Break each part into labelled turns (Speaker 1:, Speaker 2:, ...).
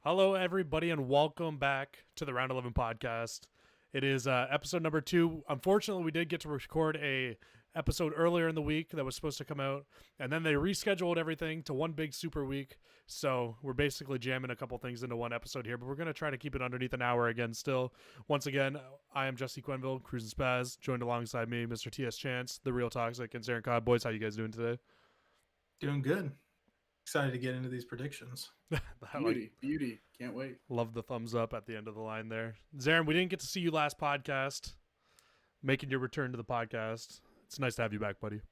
Speaker 1: Hello, everybody, and welcome back to the Round 11 podcast. It is episode number 2. Unfortunately, we did get to record a episode earlier in the week that was supposed to come out, and then they rescheduled everything to one big super week. So we're basically jamming a couple things into one episode here, but we're going to try to keep it underneath an hour again still. Once again, I am Jesse Quenville, Cruising Spaz, joined alongside me, Mr. T.S. Chance, The Real Toxic, and Zarin Cobb. Boys, how you guys doing today?
Speaker 2: Doing good. Excited to get into these predictions.
Speaker 1: I like
Speaker 3: Beauty. Can't wait.
Speaker 1: Love the thumbs up at the end of the line there. Zarin, we didn't get to see you last podcast, making your return to the podcast. It's nice to have you back, buddy.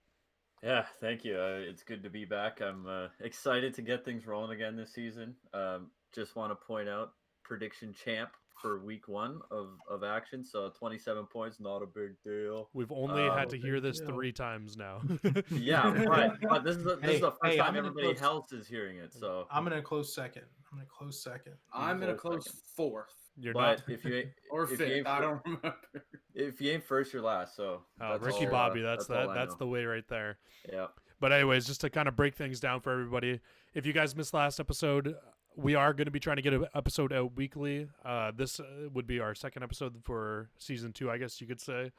Speaker 4: Yeah, thank you. It's good to be back. I'm excited to get things rolling again this season. Just want to point out prediction champ for week 1 of action. So 27 points, not a big deal.
Speaker 1: We've only had to hear this 3 times now.
Speaker 4: Yeah, but this is the first time everybody else is hearing it. So
Speaker 2: I'm in a close second. I'm
Speaker 3: in a close fourth.
Speaker 1: You're
Speaker 4: but
Speaker 1: not.
Speaker 4: if you
Speaker 3: Or
Speaker 4: if
Speaker 3: fifth.
Speaker 4: you ain't
Speaker 3: I don't remember.
Speaker 4: if you ain't first, you're last. So
Speaker 1: Ricky
Speaker 4: all,
Speaker 1: Bobby, that's
Speaker 4: all I
Speaker 1: that's
Speaker 4: know.
Speaker 1: the way right there.
Speaker 4: Yeah.
Speaker 1: But anyways, just to kind of break things down for everybody, if you guys missed last episode, we are going to be trying to get an episode out weekly. This would be our second episode for season 2, I guess you could say.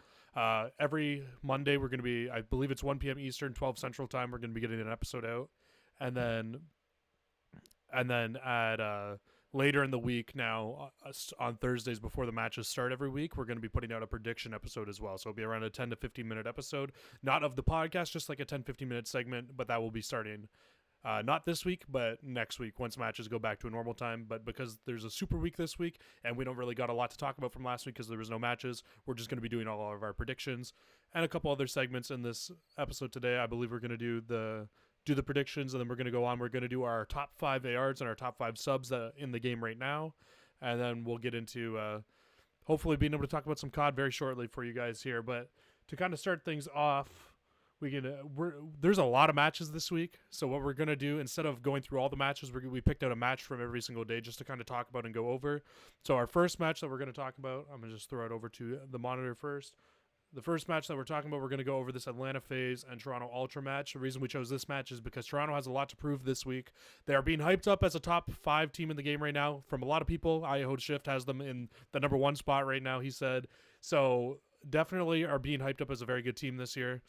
Speaker 1: Every Monday, we're going to be, I believe it's 1 p.m. Eastern, 12 Central Time. We're going to be getting an episode out, and then at later in the week now, on Thursdays before the matches start every week, we're going to be putting out a prediction episode as well. So it'll be around a 10 to 15 minute episode, not of the podcast, just like a 10-15 minute segment, but that will be starting not this week, but next week once matches go back to a normal time. But because there's a super week this week and we don't really got a lot to talk about from last week because there was no matches, we're just going to be doing all of our predictions and a couple other segments in this episode today. I believe we're going to do the predictions, and then we're going to go on. We're going to do our top 5 ARs and our top 5 subs in the game right now, and then we'll get into hopefully being able to talk about some COD very shortly for you guys here. But to kind of start things off, there's a lot of matches this week, so what we're going to do, instead of going through all the matches, we picked out a match from every single day just to kind of talk about and go over. So our first match that we're going to talk about, I'm going to just throw it over to the monitor first. The first match that we're talking about, we're going to go over this Atlanta FaZe and Toronto Ultra match. The reason we chose this match is because Toronto has a lot to prove this week. They are being hyped up as a top 5 team in the game right now from a lot of people. Iahode Shift has them in the number 1 spot right now, he said. So definitely are being hyped up as a very good team this year.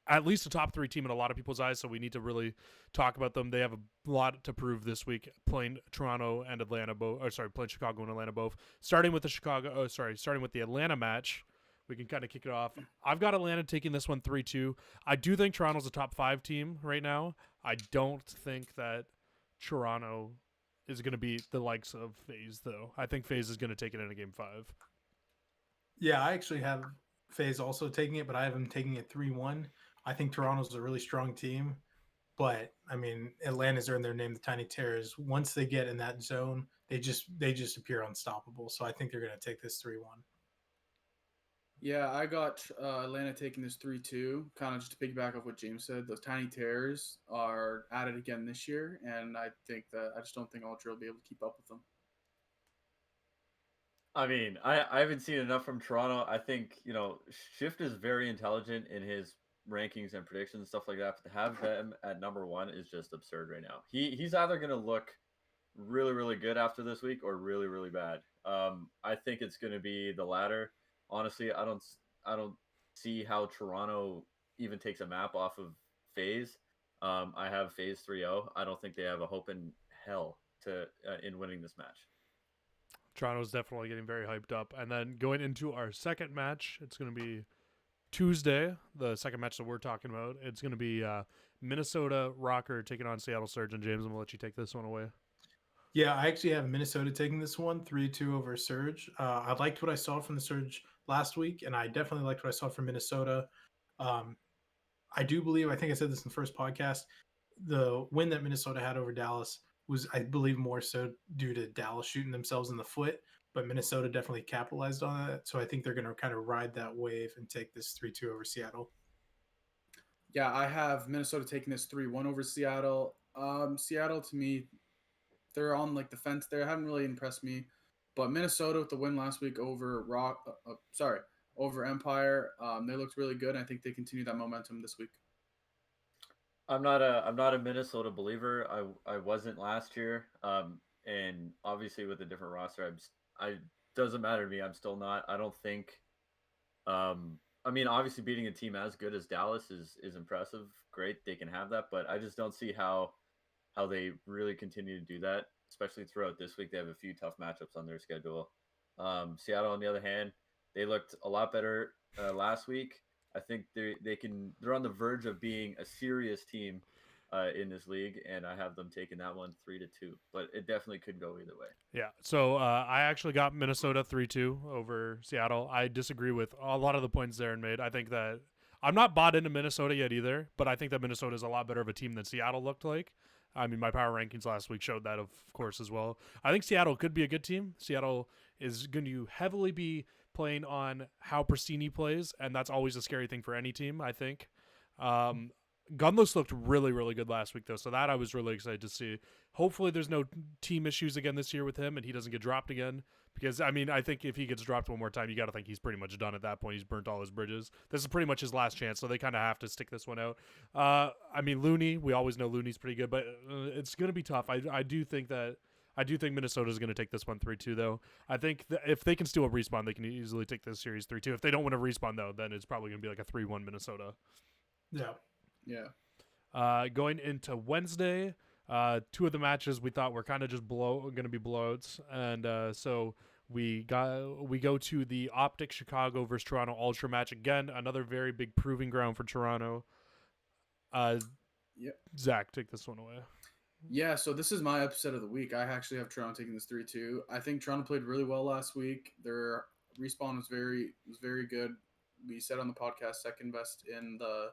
Speaker 1: At least a top 3 team in a lot of people's eyes, so we need to really talk about them. They have a lot to prove this week, playing Toronto and Atlanta playing Chicago and Atlanta both. Starting with the Atlanta match. We can kind of kick it off. I've got Atlanta taking this one 3-2. I do think Toronto's a top 5 team right now. I don't think that Toronto is going to beat the likes of FaZe, though. I think FaZe is going to take it in a game 5.
Speaker 2: Yeah, I actually have FaZe also taking it, but I have them taking it 3-1. I think Toronto's a really strong team, but I mean, Atlanta's earned their name, the Tiny Terrors. Once they get in that zone, they just appear unstoppable. So I think they're going to take this 3-1.
Speaker 3: Yeah, I got Atlanta taking this 3-2. Kind of just to piggyback off what James said, those Tiny Terrors are at it again this year, and I just don't think Ultra will be able to keep up with them.
Speaker 4: I mean, I haven't seen enough from Toronto. I think, Shift is very intelligent in his rankings and predictions and stuff like that. But to have them at number 1 is just absurd right now. He's either going to look really, really good after this week or really, really bad. I think it's going to be the latter. Honestly, I don't see how Toronto even takes a map off of FaZe. I have FaZe 3-0. I don't think they have a hope in hell in winning this match.
Speaker 1: Toronto's definitely getting very hyped up. And then going into our second match, it's going to be Tuesday, the second match that we're talking about. It's going to be Minnesota Rocker taking on Seattle Surge. And James, I'm going to let you take this one away.
Speaker 2: Yeah, I actually have Minnesota taking this one 3-2 over Surge. I liked what I saw from the Surge last week, and I definitely liked what I saw from Minnesota. I do believe, I think I said this in the first podcast, the win that Minnesota had over Dallas was, I believe, more so due to Dallas shooting themselves in the foot, but Minnesota definitely capitalized on that. So I think they're going to kind of ride that wave and take this 3-2 over Seattle.
Speaker 3: Yeah, I have Minnesota taking this 3-1 over Seattle. Seattle, to me, they're on like the fence there. Haven't really impressed me. But Minnesota with the win last week over over Empire, they looked really good. I think they continue that momentum this week.
Speaker 4: I'm not a Minnesota believer. I wasn't last year. and obviously with a different roster, I doesn't matter to me. I'm still not. I don't think. I mean, obviously beating a team as good as Dallas is impressive. Great, they can have that, but I just don't see how they really continue to do that, especially throughout this week. They have a few tough matchups on their schedule. Seattle, on the other hand, they looked a lot better last week. I think they're on the verge of being a serious team in this league, and I have them taking that one 3-2. But it definitely could go either way.
Speaker 1: Yeah. So I actually got Minnesota 3-2 over Seattle. I disagree with a lot of the points Zarin made. I think that I'm not bought into Minnesota yet either, but I think that Minnesota is a lot better of a team than Seattle looked like. I mean, my power rankings last week showed that, of course, as well. I think Seattle could be a good team. Seattle is going to heavily be playing on how Pristini plays, and that's always a scary thing for any team, I think. Gunless looked really, really good last week, though, so that I was really excited to see. Hopefully there's no team issues again this year with him and he doesn't get dropped again. Because, I mean, I think if he gets dropped one more time, you got to think he's pretty much done at that point. He's burnt all his bridges. This is pretty much his last chance, so they kind of have to stick this one out. I mean, Looney, we always know Looney's pretty good, but it's going to be tough. I do think Minnesota's going to take this one 3-2, though. I think if they can steal a respawn, they can easily take this series 3-2. If they don't win a respawn, though, then it's probably going to be like a 3-1 Minnesota.
Speaker 3: Yeah.
Speaker 1: Going into Wednesday, two of the matches we thought were kind of just going to be blowouts, and so we go to the Optic Chicago versus Toronto Ultra match again. Another very big proving ground for Toronto. Zach, take this one away.
Speaker 3: Yeah, so this is my upset of the week. I actually have Toronto taking this 3-2. I think Toronto played really well last week. Their respawn was very good. We said on the podcast second best in the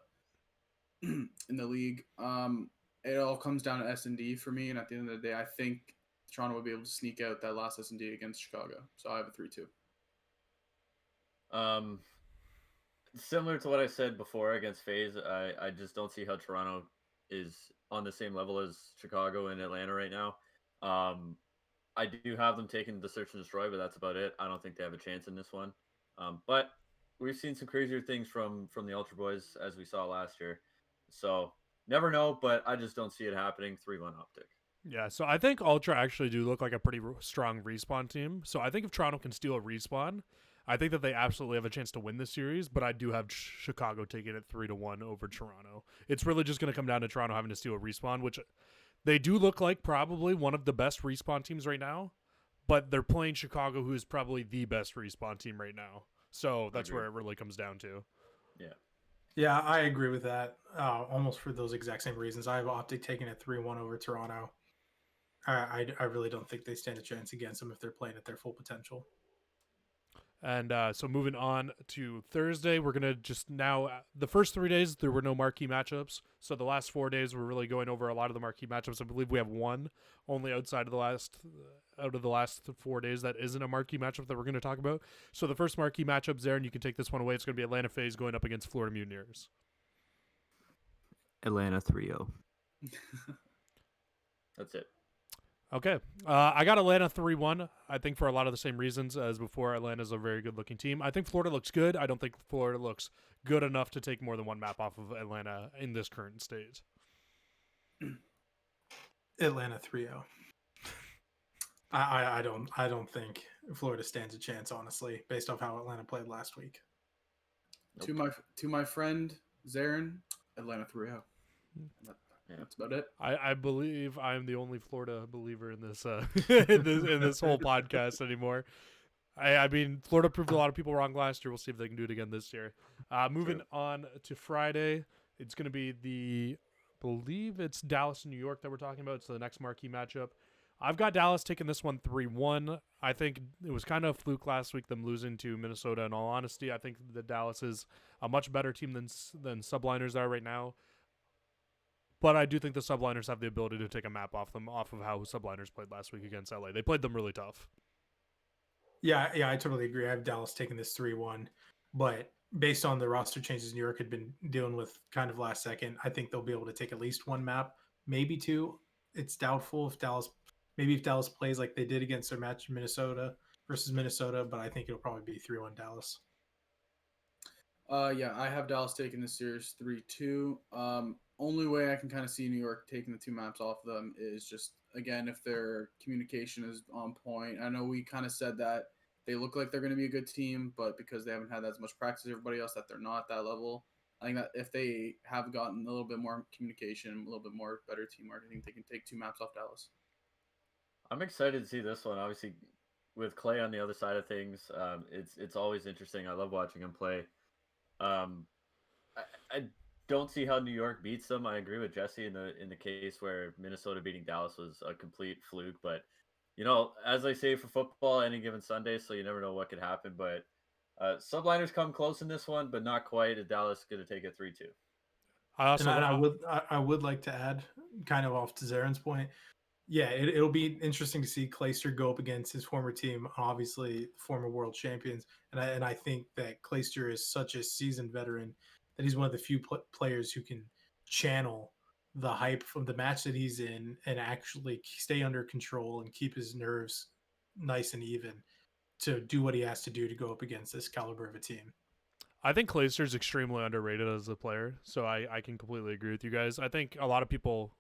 Speaker 3: league. It all comes down to S&D for me, and at the end of the day, I think Toronto will be able to sneak out that last S&D against Chicago. So I have a 3-2.
Speaker 4: Similar to what I said before against FaZe, I just don't see how Toronto is on the same level as Chicago and Atlanta right now. I do have them taking the search and destroy, but that's about it. I don't think they have a chance in this one. But we've seen some crazier things from the Ultra Boys as we saw last year. So never know, but I just don't see it happening. 3-1 Optic.
Speaker 1: Yeah, so I think Ultra actually do look like a pretty strong respawn team. So I think if Toronto can steal a respawn, I think that they absolutely have a chance to win this series, but I do have Chicago taking it 3-1 over Toronto. It's really just going to come down to Toronto having to steal a respawn, which they do look like probably one of the best respawn teams right now, but they're playing Chicago, who is probably the best respawn team right now. So that's where it really comes down to.
Speaker 4: Yeah.
Speaker 2: Yeah, I agree with that. Almost for those exact same reasons. I have Optic taking it 3-1 over Toronto. I really don't think they stand a chance against them if they're playing at their full potential.
Speaker 1: And so moving on to Thursday, we're going to just now, the first 3 days, there were no marquee matchups. So the last 4 days, we're really going over a lot of the marquee matchups. I believe we have one only out of the last 4 days that isn't a marquee matchup that we're going to talk about. So the first marquee matchup, Zarin, you can take this one away. It's going to be Atlanta FaZe going up against Florida Mutineers.
Speaker 5: Atlanta 3-0.
Speaker 4: That's it.
Speaker 1: Okay. I got Atlanta 3-1. I think for a lot of the same reasons as before. Atlanta's a very good-looking team. I think Florida looks good. I don't think Florida looks good enough to take more than one map off of Atlanta in this current state.
Speaker 2: Atlanta 3-0. I don't think Florida stands a chance, honestly, based off how Atlanta played last week.
Speaker 3: Nope. To my friend Zarin, Atlanta 3-0. That's about it.
Speaker 1: I believe I'm the only Florida believer in this in this whole podcast anymore. I mean, Florida proved a lot of people wrong last year. We'll see if they can do it again this year. Moving on to Friday, it's going to be believe it's Dallas and New York that we're talking about. It's the next marquee matchup. I've got Dallas taking this one 3-1. I think it was kind of a fluke last week, them losing to Minnesota. In all honesty, I think that Dallas is a much better team than Subliners are right now. But I do think the Subliners have the ability to take a map off of how Subliners played last week against LA. They played them really tough.
Speaker 2: Yeah, I totally agree. I have Dallas taking this 3-1. But based on the roster changes New York had been dealing with kind of last second, I think they'll be able to take at least one map, maybe two. It's doubtful if Dallas plays like they did against their match in Minnesota versus Minnesota, but I think it'll probably be 3-1 Dallas.
Speaker 3: Yeah, I have Dallas taking this series 3-2. Only way I can kind of see New York taking the two maps off of them is just again, if their communication is on point. I know we kind of said that they look like they're going to be a good team, but because they haven't had as much practice as everybody else, that they're not at that level. I think that if they have gotten a little bit more communication, a little bit more better teamwork, I think they can take 2 maps off Dallas.
Speaker 4: I'm excited to see this one. Obviously, with Clay on the other side of things, it's always interesting. I love watching him play. Um, I don't see how New York beats them. I agree with Jesse in the case where Minnesota beating Dallas was a complete fluke. But as I say for football, any given Sunday, so you never know what could happen. But subliners come close in this one, but not quite. Dallas going to take it 3-2.
Speaker 2: And I would like to add, kind of off to Zarin's point, yeah, it'll be interesting to see Clayster go up against his former team, obviously former world champions, and I think that Clayster is such a seasoned veteran that he's one of the few players who can channel the hype from the match that he's in and actually stay under control and keep his nerves nice and even to do what he has to do to go up against this caliber of a team.
Speaker 1: I think Clayster's extremely underrated as a player, so I can completely agree with you guys. I think a lot of people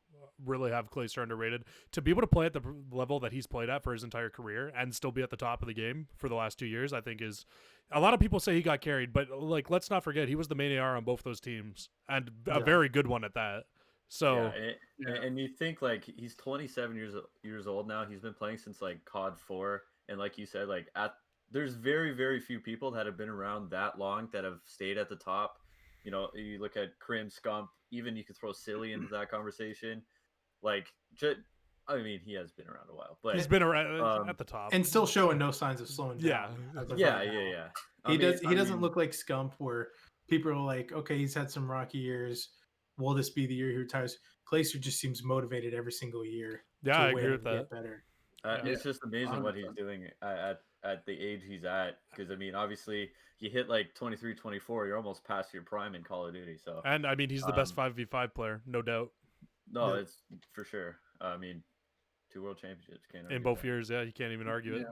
Speaker 1: really have Clayster underrated. To be able to play at the level that he's played at for his entire career and still be at the top of the game for the last 2 years, I think is a lot of people say he got carried, but let's not forget he was the main AR on both those teams and a very good one at that. So
Speaker 4: and you think he's 27 years old now. He's been playing since COD 4, and like you said, there's very, very few people that have been around that long that have stayed at the top. You look at Krim, Scump, even you could throw Silly into that conversation. I mean, he has been around a while, but
Speaker 1: he's been around at the top
Speaker 2: and still showing no signs of slowing down.
Speaker 4: Yeah.
Speaker 2: He doesn't look like Scump, where people are like, okay, he's had some rocky years. Will this be the year he retires? Clayster just seems motivated every single year.
Speaker 1: Yeah, I agree with that.
Speaker 2: Get better.
Speaker 4: It's just amazing what he's doing at the age he's at. Because, I mean, obviously, you hit 23, 24, you're almost past your prime in Call of Duty. So,
Speaker 1: and, I mean, he's the best 5v5 player, no doubt.
Speaker 4: No, it's for sure. I mean, 2 world championships.
Speaker 1: In both years, yeah, you can't even argue it.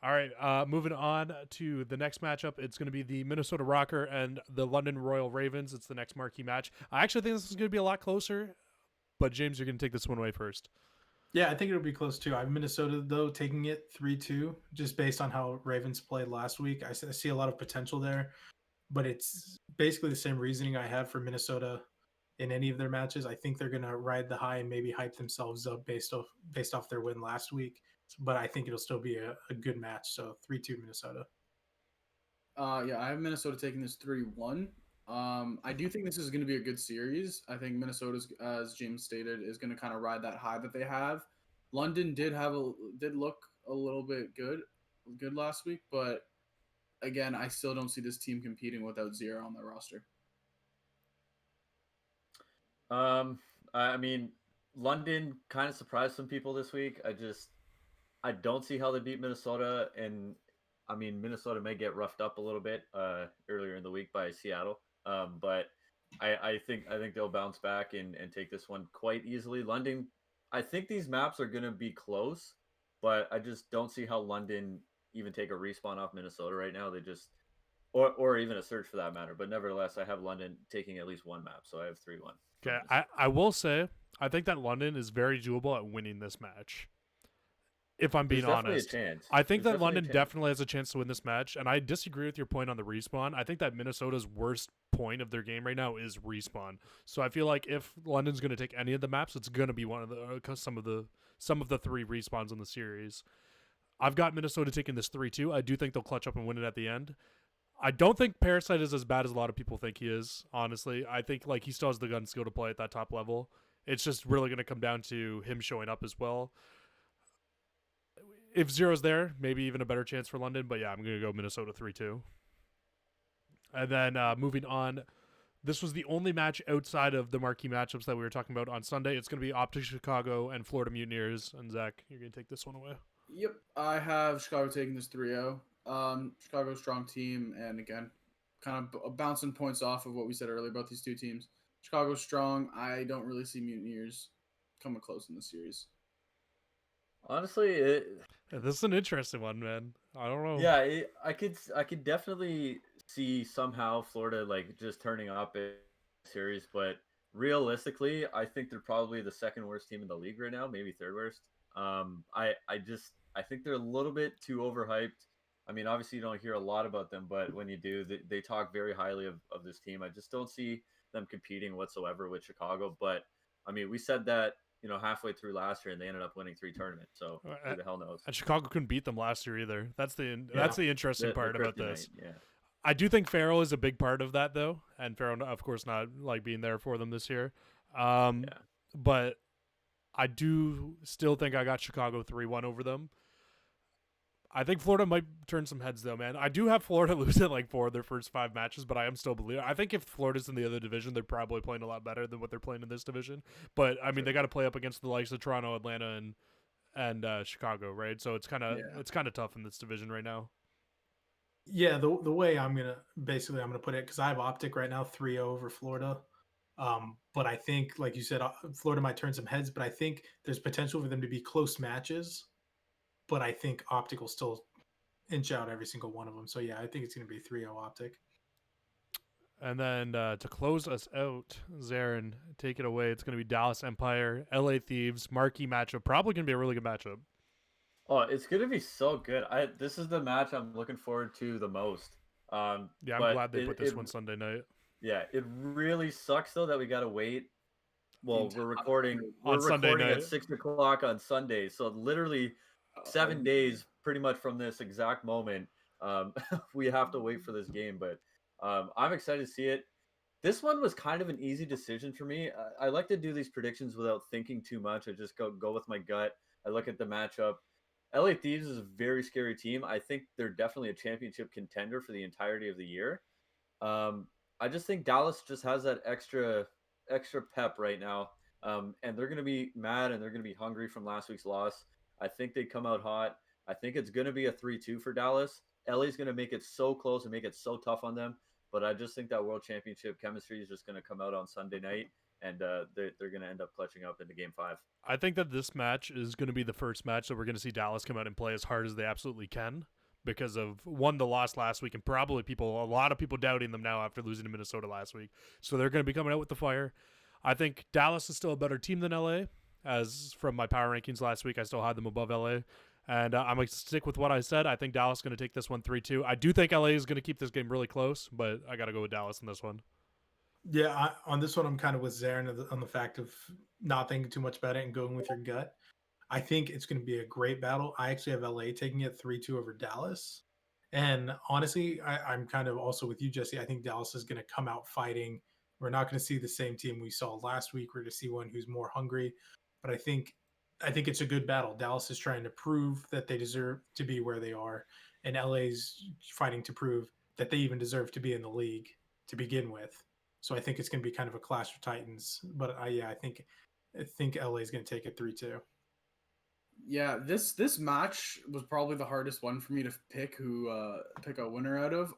Speaker 1: All right, moving on to the next matchup. It's going to be the Minnesota Rocker and the London Royal Ravens. It's the next marquee match. I actually think this is going to be a lot closer, but James, you're going to take this one away first.
Speaker 2: Yeah, I think it'll be close too. I have Minnesota, though, taking it 3-2, just based on how Ravens played last week. I see a lot of potential there, but it's basically the same reasoning I have for Minnesota in any of their matches. I think they're going to ride the high and maybe hype themselves up based off their win last week. But I think it'll still be a good match. So 3-2 Minnesota.
Speaker 3: Yeah, I have Minnesota taking this 3-1. I do think this is going to be a good series. I think Minnesota's, as James stated, is going to kind of ride that high that they have. London did look a little bit good last week, but again, I still don't see this team competing without Zero on their roster.
Speaker 4: I mean, London kind of surprised some people this week. I don't see how they beat Minnesota, and I mean, Minnesota may get roughed up a little bit earlier in the week by Seattle, but I think they'll bounce back and take this one quite easily. London, I think these maps are going to be close, but I just don't see how London even take a respawn off Minnesota right now. They just, or even a search for that matter. But nevertheless, I have London taking at least one map, so I have 3-1.
Speaker 1: Okay, I will say I think that London is very doable at winning this match. If I'm being honest, I think that London definitely has a chance to win this match, and I disagree with your point on the respawn. I think that Minnesota's worst point of their game right now is respawn. So I feel like if London's going to take any of the maps, it's going to be one of the some of the 3 respawns in the series. I've got Minnesota taking this 3-2. I do think they'll clutch up and win it at the end. I don't think Parasite is as bad as a lot of people think he is, honestly. I think he still has the gun skill to play at that top level. It's just really going to come down to him showing up as well. If Zero's there, maybe even a better chance for London. But yeah, I'm going to go Minnesota 3-2. And then moving on, this was the only match outside of the marquee matchups that we were talking about on Sunday. It's going to be Optic Chicago and Florida Mutineers. And Zach, you're going to take this one away.
Speaker 3: Yep, I have Chicago taking this 3-0. Chicago strong team, and again, kind of bouncing points off of what we said earlier about these 2 teams. Chicago strong. I don't really see Mutineers coming close in the series.
Speaker 4: Honestly,
Speaker 1: this is an interesting one, man. I don't know.
Speaker 4: Yeah, I could definitely see somehow Florida just turning up a series, but realistically, I think they're probably the second worst team in the league right now, maybe third worst. I think they're a little bit too overhyped. I mean, obviously you don't hear a lot about them, but when you do, they talk very highly of this team. I just don't see them competing whatsoever with Chicago. But I mean, we said that halfway through last year, and they ended up winning 3 tournaments. So who the hell knows?
Speaker 1: And Chicago couldn't beat them last year either. That's the interesting
Speaker 4: The
Speaker 1: part about
Speaker 4: kryptonite,
Speaker 1: this.
Speaker 4: yeah.
Speaker 1: I do think Farrell is a big part of that, though, and Farrell, of course, not like being there for them this year. But I do still think I got Chicago 3-1 over them. I think Florida might turn some heads, though, man. I do have Florida losing like 4 of their first 5 matches, but I am still believing. I think if Florida's in the other division, they're probably playing a lot better than what they're playing in this division. But I mean, they got to play up against the likes of Toronto, Atlanta, and Chicago, right? So it's kind of tough in this division right now.
Speaker 2: Yeah, the way I'm gonna put it, because I have Optic right now 3-0 over Florida. But I think, like you said, Florida might turn some heads, but I think there's potential for them to be close matches. But I think Optic will still inch out every single one of them. So yeah, I think it's gonna be 3-0 Optic.
Speaker 1: And then to close us out, Zarin, take it away. It's going to be Dallas Empire, LA Thieves, marquee matchup. Probably going to be a really good matchup.
Speaker 4: Oh, it's gonna be so good. This is the match I'm looking forward to the most.
Speaker 1: Yeah, I'm glad they put this one Sunday night.
Speaker 4: Yeah, it really sucks though that we gotta wait. Well, we're recording
Speaker 1: Sunday night
Speaker 4: at 6:00 on Sunday, so literally 7 days, pretty much from this exact moment, we have to wait for this game. But I'm excited to see it. This one was kind of an easy decision for me. I like to do these predictions without thinking too much. I just go with my gut. I look at the matchup. LA Thieves is a very scary team. I think they're definitely a championship contender for the entirety of the year. I just think Dallas just has that extra pep right now, and they're going to be mad and they're going to be hungry from last week's loss. I think they come out hot. I think it's going to be a 3-2 for Dallas. LA's going to make it so close and make it so tough on them. But I just think that World Championship chemistry is just going to come out on Sunday night, and they're going to end up clutching up into Game 5.
Speaker 1: I think that this match is going to be the first match that we're going to see Dallas come out and play as hard as they absolutely can, because of the loss last week, and probably a lot of people doubting them now after losing to Minnesota last week. So they're going to be coming out with the fire. I think Dallas is still a better team than LA. As from my power rankings last week, I still had them above LA. And I'm going to stick with what I said. I think Dallas is going to take this one 3-2. I do think LA is going to keep this game really close, but I got to go with Dallas in this one.
Speaker 2: Yeah, on this one, I'm kind of with Zarin on the fact of not thinking too much about it and going with your gut. I think it's going to be a great battle. I actually have LA taking it 3-2 over Dallas. And honestly, I'm kind of also with you, Jesse. I think Dallas is going to come out fighting. We're not going to see the same team we saw last week. We're going to see one who's more hungry. But I think it's a good battle. Dallas is trying to prove that they deserve to be where they are, and LA's fighting to prove that they even deserve to be in the league to begin with. So I think it's going to be kind of a clash of titans. But I think LA is going to take it 3-2.
Speaker 3: Yeah, this match was probably the hardest one for me to pick a winner out of.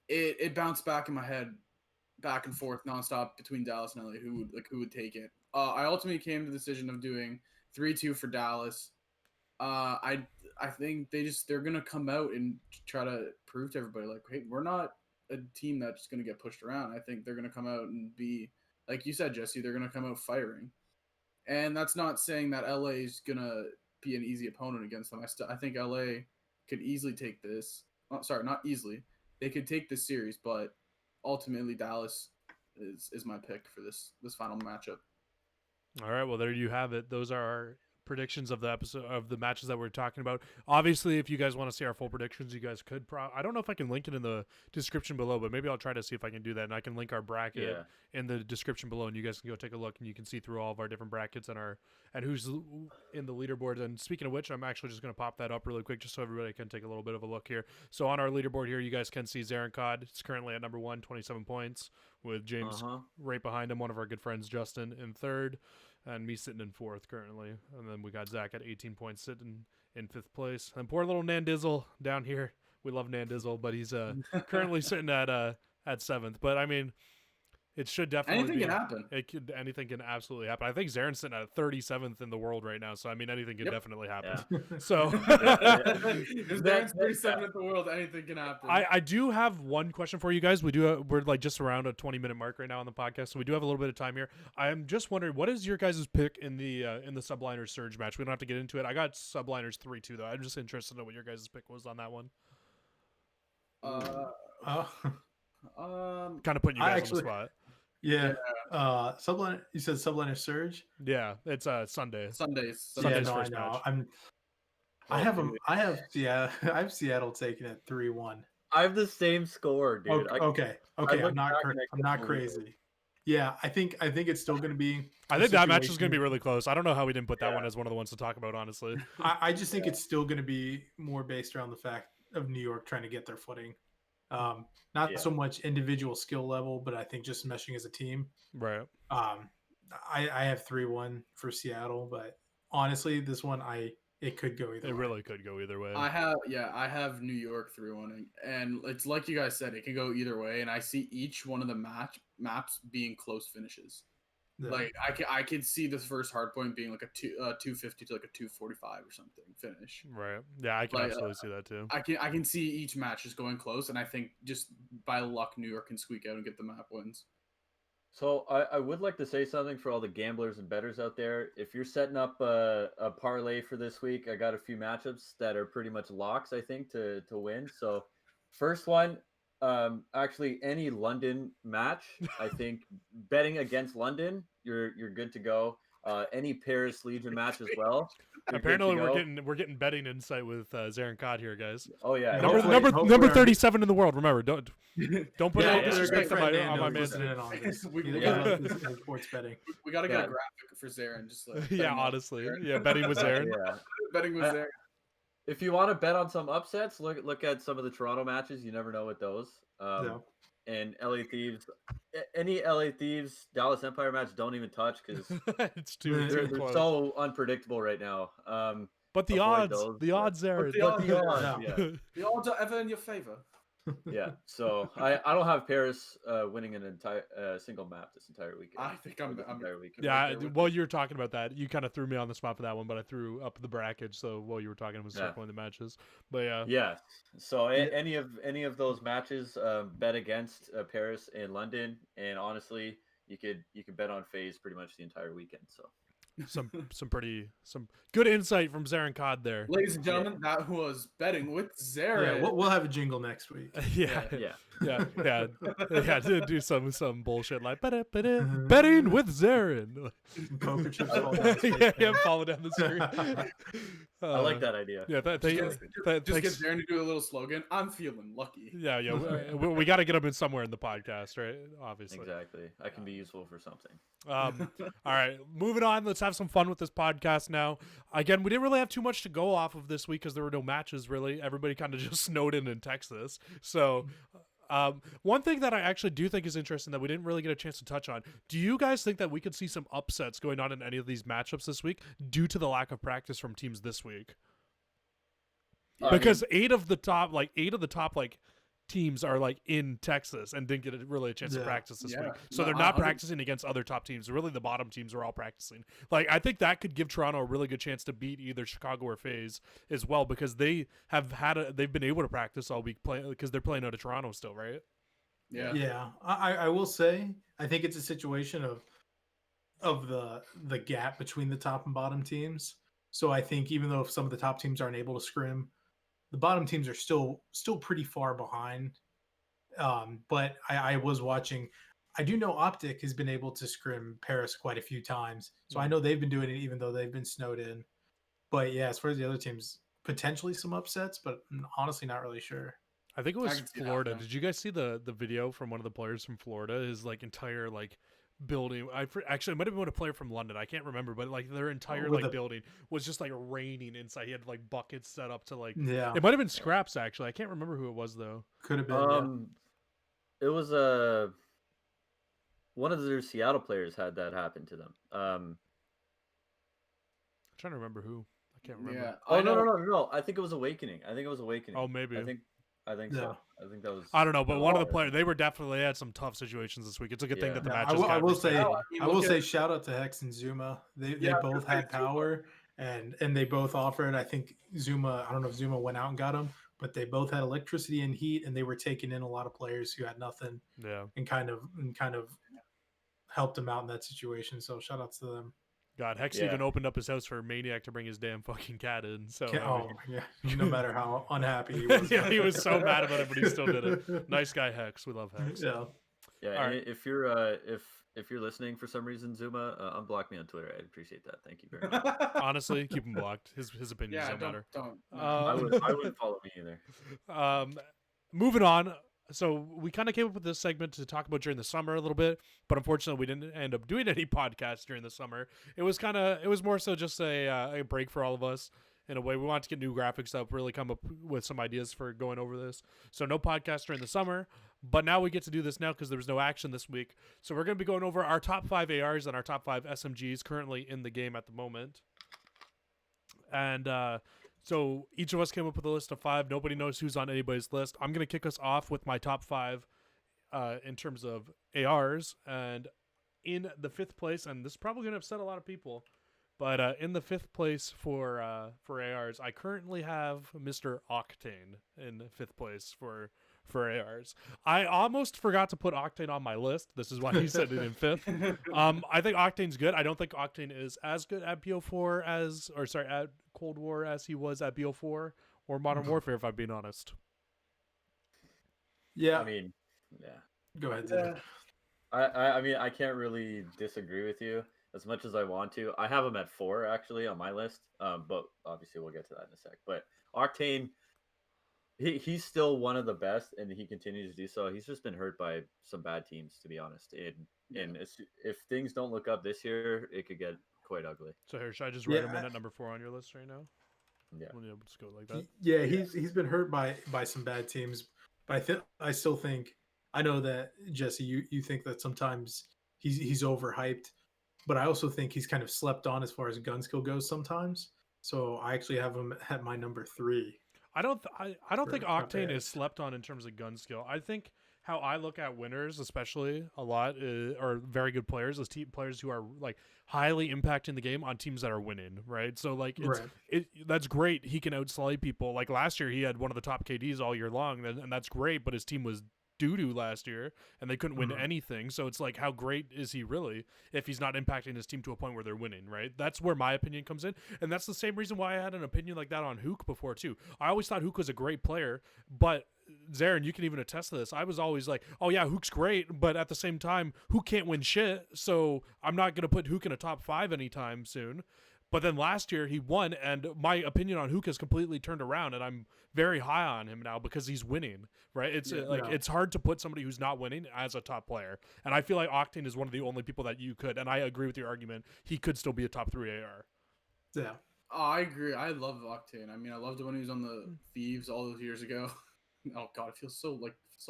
Speaker 3: It bounced back in my head, back and forth nonstop between Dallas and LA. Who would take it? I ultimately came to the decision of doing 3-2 for Dallas. I think they're gonna come out and try to prove to everybody, like, hey, we're not a team that's gonna get pushed around. I think they're gonna come out and be, like you said, Jesse, they're gonna come out firing. And that's not saying that LA is gonna be an easy opponent against them. I think LA could easily take this. Oh, sorry, not easily. They could take this series, but ultimately Dallas is my pick for this final matchup.
Speaker 1: All right, well, there you have it. Those are our predictions of the episode of the matches that we're talking about. Obviously, if you guys want to see our full predictions, you guys could. I don't know if I can link it in the description below, but maybe I'll try to see if I can do that, and I can link our bracket in the description below, and you guys can go take a look, and you can see through all of our different brackets and who's in the leaderboard. And speaking of which, I'm actually just going to pop that up really quick just so everybody can take a little bit of a look here. So on our leaderboard here, you guys can see Zarin Cod. It's currently at number 1, 27 points, with James right behind him, one of our good friends, Justin, in third, and me sitting in fourth currently. And then we got Zach at 18 points sitting in fifth place. And poor little Nandizzle down here. We love Nandizzle, but he's currently sitting at seventh. But I mean, It should definitely
Speaker 3: Anything
Speaker 1: be.
Speaker 3: can happen.
Speaker 1: Anything can absolutely happen. I think Zarin's sitting at 37th in the world right now, so I mean anything can
Speaker 3: Yep.
Speaker 1: definitely happen.
Speaker 4: Yeah.
Speaker 1: So
Speaker 3: If Zarin's 37 at the world, anything can happen.
Speaker 1: I do have one question for you guys. We're like just around a 20-minute mark right now on the podcast, so we do have a little bit of time here. I am just wondering, what is your guys' pick in the Subliners Surge match? We don't have to get into it. I got Subliners 3-2 though. I'm just interested to know what your guys' pick was on that one. Kind of putting you guys on the spot.
Speaker 2: Yeah. Subliner. You said Subliner Surge.
Speaker 1: Yeah, it's Sunday.
Speaker 3: Sundays.
Speaker 1: Sunday's
Speaker 2: Yeah, no,
Speaker 1: first
Speaker 2: I know.
Speaker 1: match.
Speaker 2: I have them. I have Seattle taking it 3-1.
Speaker 4: I have the same score, dude.
Speaker 2: Okay.
Speaker 4: looked
Speaker 2: I'm not.
Speaker 4: back and I
Speaker 2: I'm not
Speaker 4: couldn't believe it.
Speaker 2: crazy. Yeah, I think it's still going to be.
Speaker 1: I
Speaker 2: a
Speaker 1: think that match is going to be
Speaker 2: situation-
Speaker 1: really close. I don't know how we didn't put that
Speaker 4: Yeah.
Speaker 1: one as one of the ones to talk about, honestly.
Speaker 2: I just think it's still going to be more based around the fact of New York trying to get their footing. Not
Speaker 4: Yeah.
Speaker 2: so much individual skill level, but I think just meshing as a team.
Speaker 1: Right.
Speaker 2: I have 3-1 for Seattle, but honestly, this one it could go either
Speaker 1: It
Speaker 2: way.
Speaker 1: really could go either way.
Speaker 3: I have New York 3-1, and it's like you guys said, it can go either way, and I see each one of the maps being close finishes.
Speaker 2: Yeah.
Speaker 3: Like I can see this first hard point being like a 250 to like a 245 or something finish.
Speaker 1: Right. Yeah, I can
Speaker 3: Like,
Speaker 1: absolutely see that too.
Speaker 3: I can see each match just going close, and I think just by luck New York can squeak out and get the map wins.
Speaker 4: So I would like to say something for all the gamblers and bettors out there. If you're setting up a parlay for this week, I got a few matchups that are pretty much locks, I think, to win. So first one, actually any London match, I think betting against London, you're good to go. Any Paris Legion match as well. you're good to
Speaker 1: Apparently,
Speaker 4: go.
Speaker 1: we're getting betting insight with Zarin Cod here, guys.
Speaker 4: Oh yeah.
Speaker 2: Hopefully-
Speaker 1: Number
Speaker 2: our-
Speaker 1: 37 in the world. Remember, don't put
Speaker 2: Yeah,
Speaker 1: any
Speaker 2: our good
Speaker 1: disrespect on
Speaker 2: friend
Speaker 1: my
Speaker 2: Daniel
Speaker 1: man's
Speaker 2: listening
Speaker 1: name.
Speaker 2: in on this.
Speaker 3: We
Speaker 2: He
Speaker 3: gotta-
Speaker 2: loves this in sports betting.
Speaker 3: We got to get
Speaker 4: Yeah.
Speaker 3: a graphic for Zarin. Just like
Speaker 1: Yeah, honestly. Yeah, betting with Zarin.
Speaker 4: Yeah.
Speaker 3: betting with Zarin.
Speaker 4: If you want to bet on some upsets, look at some of the Toronto matches. You never know with those.
Speaker 2: Yeah.
Speaker 4: And LA Thieves, any LA Thieves Dallas Empire match, don't even touch because
Speaker 1: It's too
Speaker 4: they're
Speaker 1: close.
Speaker 4: so unpredictable right now.
Speaker 1: But the
Speaker 4: avoid
Speaker 1: odds,
Speaker 4: those,
Speaker 1: the
Speaker 4: but-
Speaker 1: odds, Zarin.
Speaker 3: the
Speaker 4: But
Speaker 3: odds,
Speaker 4: the odds,
Speaker 2: yeah.
Speaker 4: yeah,
Speaker 3: The odds are ever in your favor.
Speaker 4: yeah. So I don't have Paris winning an entire single map this entire weekend.
Speaker 3: I think I'm
Speaker 4: entire weekend.
Speaker 1: Yeah,
Speaker 3: right there with
Speaker 1: while you were talking about that, you kind of threw me on the spot for that one, but I threw up the bracket. So while you were talking, I was
Speaker 4: Yeah.
Speaker 1: circling the matches. But yeah,
Speaker 4: Yeah. So
Speaker 2: Yeah.
Speaker 4: any of those matches, bet against Paris and London, and honestly, you could bet on FaZe pretty much the entire weekend. So
Speaker 1: some good insight from Zarin Cod there.
Speaker 3: Ladies and gentlemen, that was betting with Zarin.
Speaker 2: Yeah, we'll have a jingle next week.
Speaker 1: Yeah,
Speaker 4: yeah.
Speaker 1: yeah. To do some bullshit like betting with Zarin.
Speaker 2: Poker chips fall down the
Speaker 1: yeah,
Speaker 2: street.
Speaker 1: follow down the street.
Speaker 4: I like that idea.
Speaker 1: Yeah,
Speaker 3: Just get
Speaker 1: thanks.
Speaker 3: Zarin to do a little slogan. I'm feeling lucky.
Speaker 1: Yeah, we got to get him in somewhere in the podcast, right? Obviously.
Speaker 4: Exactly. I can be useful for something.
Speaker 1: All right, moving on. Let's have some fun with this podcast now. Again, we didn't really have too much to go off of this week because there were no matches really. Everybody kind of just snowed in Texas. So, one thing that I actually do think is interesting that we didn't really get a chance to touch on. Do you guys think that we could see some upsets going on in any of these matchups this week due to the lack of practice from teams this week? Because eight of the top teams are like in Texas and didn't get really a chance to
Speaker 2: Yeah.
Speaker 1: practice this
Speaker 3: Yeah.
Speaker 1: week. So
Speaker 3: No,
Speaker 1: they're not
Speaker 3: 100
Speaker 1: practicing against other top teams. Really, the bottom teams are all practicing. Like, I think that could give Toronto a really good chance to beat either Chicago or FaZe as well because they've been able to practice all week because they're playing out of Toronto still, right?
Speaker 3: Yeah.
Speaker 2: Yeah, I will say I think it's a situation of the gap between the top and bottom teams. So I think even though some of the top teams aren't able to scrim, the bottom teams are still pretty far behind. But I was watching. I do know Optic has been able to scrim Paris quite a few times, so I know they've been doing it even though they've been snowed in. But yeah, as far as the other teams, potentially some upsets, but honestly not really sure.
Speaker 1: I think it
Speaker 3: I
Speaker 1: was
Speaker 3: can see that
Speaker 1: Florida.
Speaker 3: happening.
Speaker 1: Did you guys see the video from one of the players from Florida? His like entire like building. Actually, it might have been a player from London. I can't remember, but like their entire
Speaker 2: with
Speaker 1: like
Speaker 2: the-
Speaker 1: building was just like raining inside. He had like buckets set up to like.
Speaker 2: Yeah,
Speaker 1: It might have been Scraps actually. I can't remember who it was though.
Speaker 2: could have been.
Speaker 4: It was one of their Seattle players had that happen to them.
Speaker 1: I'm trying to remember who. I can't remember.
Speaker 3: Yeah.
Speaker 4: Oh
Speaker 3: I know.
Speaker 4: no! I think it was Awakening.
Speaker 1: Oh, maybe.
Speaker 4: I think I think
Speaker 2: Yeah.
Speaker 4: so. I think that was.
Speaker 1: I don't know, but
Speaker 4: that
Speaker 1: one of
Speaker 4: was
Speaker 1: the players, they were definitely had some tough situations this week. It's a good thing
Speaker 4: Yeah.
Speaker 1: that the
Speaker 2: Yeah,
Speaker 1: matches got
Speaker 2: I will say,
Speaker 1: rescheduled.
Speaker 3: mean,
Speaker 2: I will
Speaker 3: look
Speaker 2: say,
Speaker 3: at-
Speaker 2: shout out to Hex and Zuma. They
Speaker 3: Yeah,
Speaker 2: both
Speaker 3: good
Speaker 2: had
Speaker 3: thing Zuma.
Speaker 2: power, and they both offered. I think Zuma. I don't know if Zuma went out and got him, but they both had electricity and heat, and they were taking in a lot of players who had nothing,
Speaker 1: Yeah.
Speaker 2: and kind of helped them out in that situation. So shout outs to them.
Speaker 1: God, Hex
Speaker 4: Yeah.
Speaker 1: even opened up his house for Maniac to bring his damn fucking cat in. So
Speaker 2: Can't,
Speaker 1: I mean,
Speaker 2: yeah, no matter how unhappy he was.
Speaker 1: yeah, he was so mad about it, but he still did it. Nice guy, Hex. We love Hex.
Speaker 2: Yeah.
Speaker 4: Yeah.
Speaker 1: All
Speaker 4: And
Speaker 1: right.
Speaker 4: if you're if you're listening for some reason, Zuma, unblock me on Twitter. I'd appreciate that. Thank you very much.
Speaker 1: Honestly, keep him blocked. His opinions
Speaker 3: yeah,
Speaker 1: don't matter.
Speaker 3: don't.
Speaker 4: I wouldn't follow me either.
Speaker 1: Moving on. So we kind of came up with this segment to talk about during the summer a little bit, but unfortunately we didn't end up doing any podcasts during the summer. It was more so just a break for all of us. In a way, we wanted to get new graphics up, really come up with some ideas for going over this. So no podcast during the summer, but now we get to do this now because there was no action this week. So we're going to be going over our top 5 ARs and our top 5 SMGs currently in the game at the moment. And so each of us came up with a list of 5. Nobody knows who's on anybody's list. I'm going to kick us off with my top 5 in terms of ARs. And in the 5th place, and this is probably going to upset a lot of people, but in the 5th place for ARs, I currently have Mr. Octane in 5th place for ARs. I almost forgot to put Octane on my list. This is why he said it in 5th. I think Octane's good. I don't think Octane is as good at BO4 at Cold War as he was at BO4 or Modern Warfare, if I'm being honest.
Speaker 2: Yeah.
Speaker 4: I mean, yeah.
Speaker 2: Go ahead. Zach.
Speaker 4: I mean, I can't really disagree with you as much as I want to. I have him at 4 actually on my list, but obviously we'll get to that in a sec. But Octane, he's still one of the best, and he continues to do so. He's just been hurt by some bad teams, to be honest. And if things don't look up this year, it could get quite ugly.
Speaker 1: So here, should I just write
Speaker 2: Yeah,
Speaker 1: him in at number 4 on your list right now?
Speaker 4: Yeah.
Speaker 1: We'll just go like that.
Speaker 2: Yeah, he's been hurt by some bad teams, but I still think, I know that Jesse, you think that sometimes he's overhyped, but I also think he's kind of slept on as far as gun skill goes sometimes. So I actually have him at my number 3.
Speaker 1: I don't think
Speaker 2: top
Speaker 1: Octane
Speaker 2: ARs.
Speaker 1: is slept on in terms of gun skill. I think how I look at winners, especially a lot, or very good players, is players who are like highly impacting the game on teams that are winning, right? So like that's great. He can outslay people. Like last year, he had one of the top KDs all year long, and that's great. But his team was doo-doo last year, and they couldn't win anything. So it's like, how great is he really if he's not impacting his team to a point where they're winning, right? That's where my opinion comes in, and that's the same reason why I had an opinion like that on Hook before too. I always thought Hook was a great player, but Zarin, you can even attest to this. I was always like, oh yeah, Hook's great, but at the same time, Hook can't win shit, so I'm not going to put Hook in a top 5 anytime soon. But then last year he won, and my opinion on Hook has completely turned around, and I'm very high on him now because he's winning, right? It's it's hard to put somebody who's not winning as a top player, and I feel like Octane is one of the only people that you could, and I agree with your argument, he could still be a top 3 AR.
Speaker 2: Yeah.
Speaker 3: Oh, I agree. I love Octane. I mean, I loved it when he was on the Thieves all those years ago. Oh God, it feels so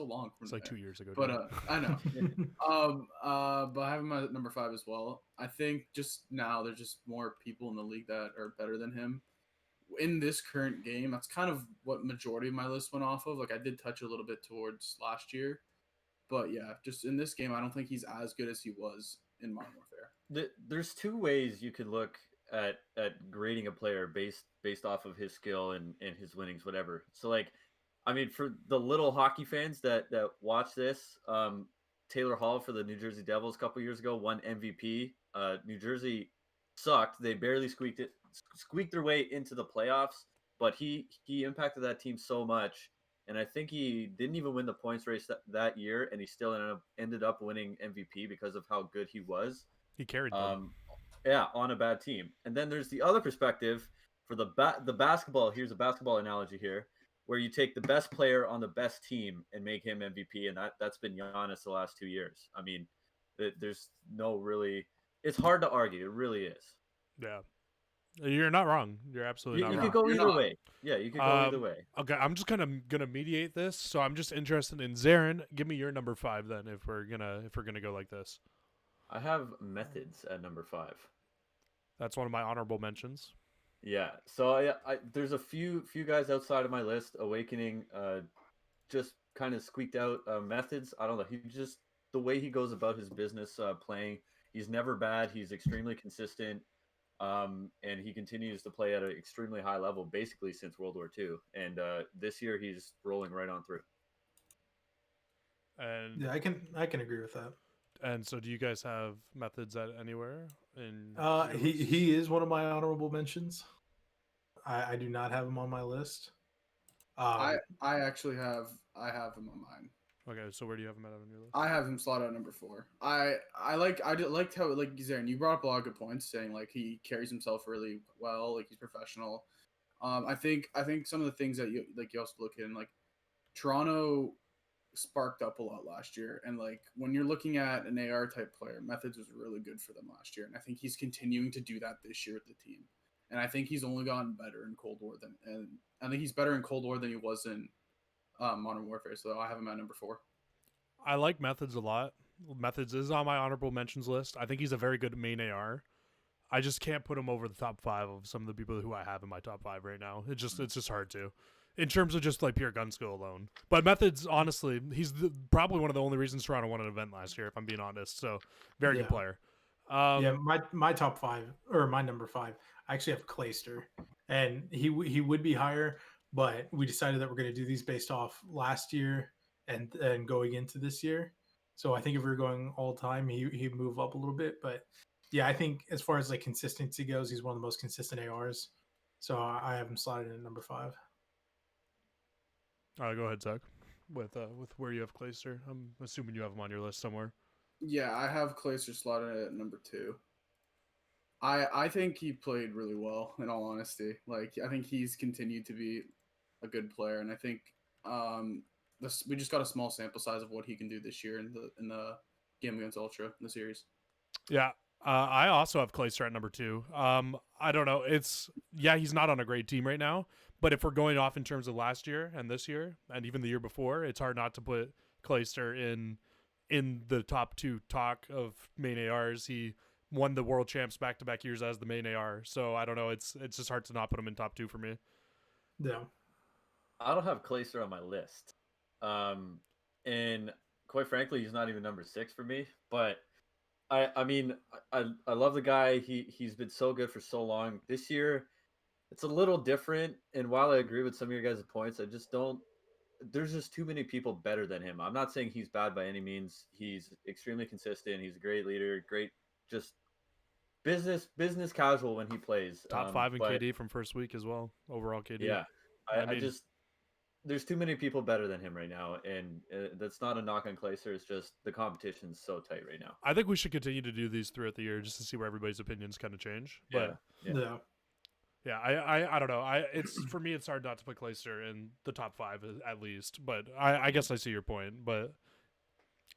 Speaker 3: long.
Speaker 1: It's like 2 years ago.
Speaker 3: But I know. But I have him at number 5 as well. I think just now there's just more people in the league that are better than him in this current game. That's kind of what majority of my list went off of. Like I did touch a little bit towards last year, but yeah, just in this game, I don't think he's as good as he was in Modern Warfare.
Speaker 4: There's 2 ways you could look at grading a player based off of his skill and his winnings, whatever. So like, I mean, for the little hockey fans that watch this, Taylor Hall for the New Jersey Devils a couple years ago won MVP. New Jersey sucked; they barely squeaked their way into the playoffs. But he impacted that team so much, and I think he didn't even win the points race that year, and he still ended up winning MVP because of how good he was.
Speaker 1: He carried them.
Speaker 4: Yeah, on a bad team. And then there's the other perspective for the basketball. Here's a basketball analogy here, where you take the best player on the best team and make him MVP, and that's been Giannis the last 2 years. I mean, there's no really. It's hard to argue. It really is.
Speaker 1: Yeah, you're not wrong. You're absolutely not
Speaker 4: You
Speaker 1: wrong.
Speaker 4: could go either way. Yeah, you could go either way.
Speaker 1: Okay, I'm just gonna mediate this. So I'm just interested in Zarin. Give me your number 5 then, if we're gonna go like this.
Speaker 4: I have Methods at number 5.
Speaker 1: That's one of my honorable mentions.
Speaker 4: Yeah, so I there's a few guys outside of my list. Awakening just kind of squeaked out methods. I don't know. He just the way he goes about his business playing. He's never bad. He's extremely consistent. And he continues to play at an extremely high level, basically since World War II. And this year, he's rolling right on through.
Speaker 1: And
Speaker 2: Yeah, I can agree with that.
Speaker 1: and so, do you guys have methods at anywhere? In
Speaker 2: He is one of my honorable mentions. I do not have him on my list.
Speaker 3: I actually have him on mine.
Speaker 1: Okay, so where do you have him at on your list?
Speaker 3: I have him slot at number 4. I liked how, like, Zarin, you brought up a lot of good points, saying like he carries himself really well, like he's professional. I think some of the things that you also look at, like Toronto sparked up a lot last year, and like when you're looking at an AR type player, methods was really good for them last year, and I think he's continuing to do that this year with the team. And I think he's only gotten better in Cold War and I think he's better in Cold War than he was in Modern Warfare. So I have him at number 4.
Speaker 1: I like Methods a lot. Methods is on my honorable mentions list. I think he's a very good main AR. I just can't put him over the top 5 of some of the people who I have in my top 5 right now. It's just hard to, in terms of just like pure gun skill alone. But Methods, honestly, he's probably one of the only reasons Toronto won an event last year, if I'm being honest. So very good player.
Speaker 2: Yeah, my top 5 or my number 5, I actually have Clayster, and he would be higher, but we decided that we're going to do these based off last year and going into this year. So I think if we were going all time, he'd move up a little bit. But yeah, I think as far as like consistency goes, he's one of the most consistent ARs. So I have him slotted in at number 5.
Speaker 1: Go ahead, Zach. With where you have Clayster, I'm assuming you have him on your list somewhere.
Speaker 3: Yeah, I have Clayster slotted at number 2. I think he played really well, in all honesty. Like, I think he's continued to be a good player, and I think we just got a small sample size of what he can do this year in the game against Ultra in the series.
Speaker 1: Yeah, I also have Clayster at number 2. I don't know. He's not on a great team right now, but if we're going off in terms of last year and this year and even the year before, it's hard not to put Clayster in the top 2 talk of main ARs. He won the world champs back-to-back years as the main AR. So I don't know. It's just hard to not put him in top 2 for me.
Speaker 2: Yeah.
Speaker 4: I don't have Clayster on my list. And quite frankly, he's not even number 6 for me. But I mean, I love the guy. He's been so good for so long. This year, it's a little different. And while I agree with some of your guys' points, I just don't. There's just too many people better than him. I'm not saying he's bad by any means. He's extremely consistent. He's a great leader. Great, just business casual when he plays.
Speaker 1: Top 5 in KD from first week as well. Overall KD.
Speaker 4: Yeah, I just there's too many people better than him right now, and that's not a knock on Clayster. It's just the competition's so tight right now.
Speaker 1: I think we should continue to do these throughout the year just to see where everybody's opinions kind of change. But
Speaker 2: Yeah.
Speaker 1: I don't know. It's for me, it's hard not to put Clayster in the top 5 at least. But I guess I see your point. But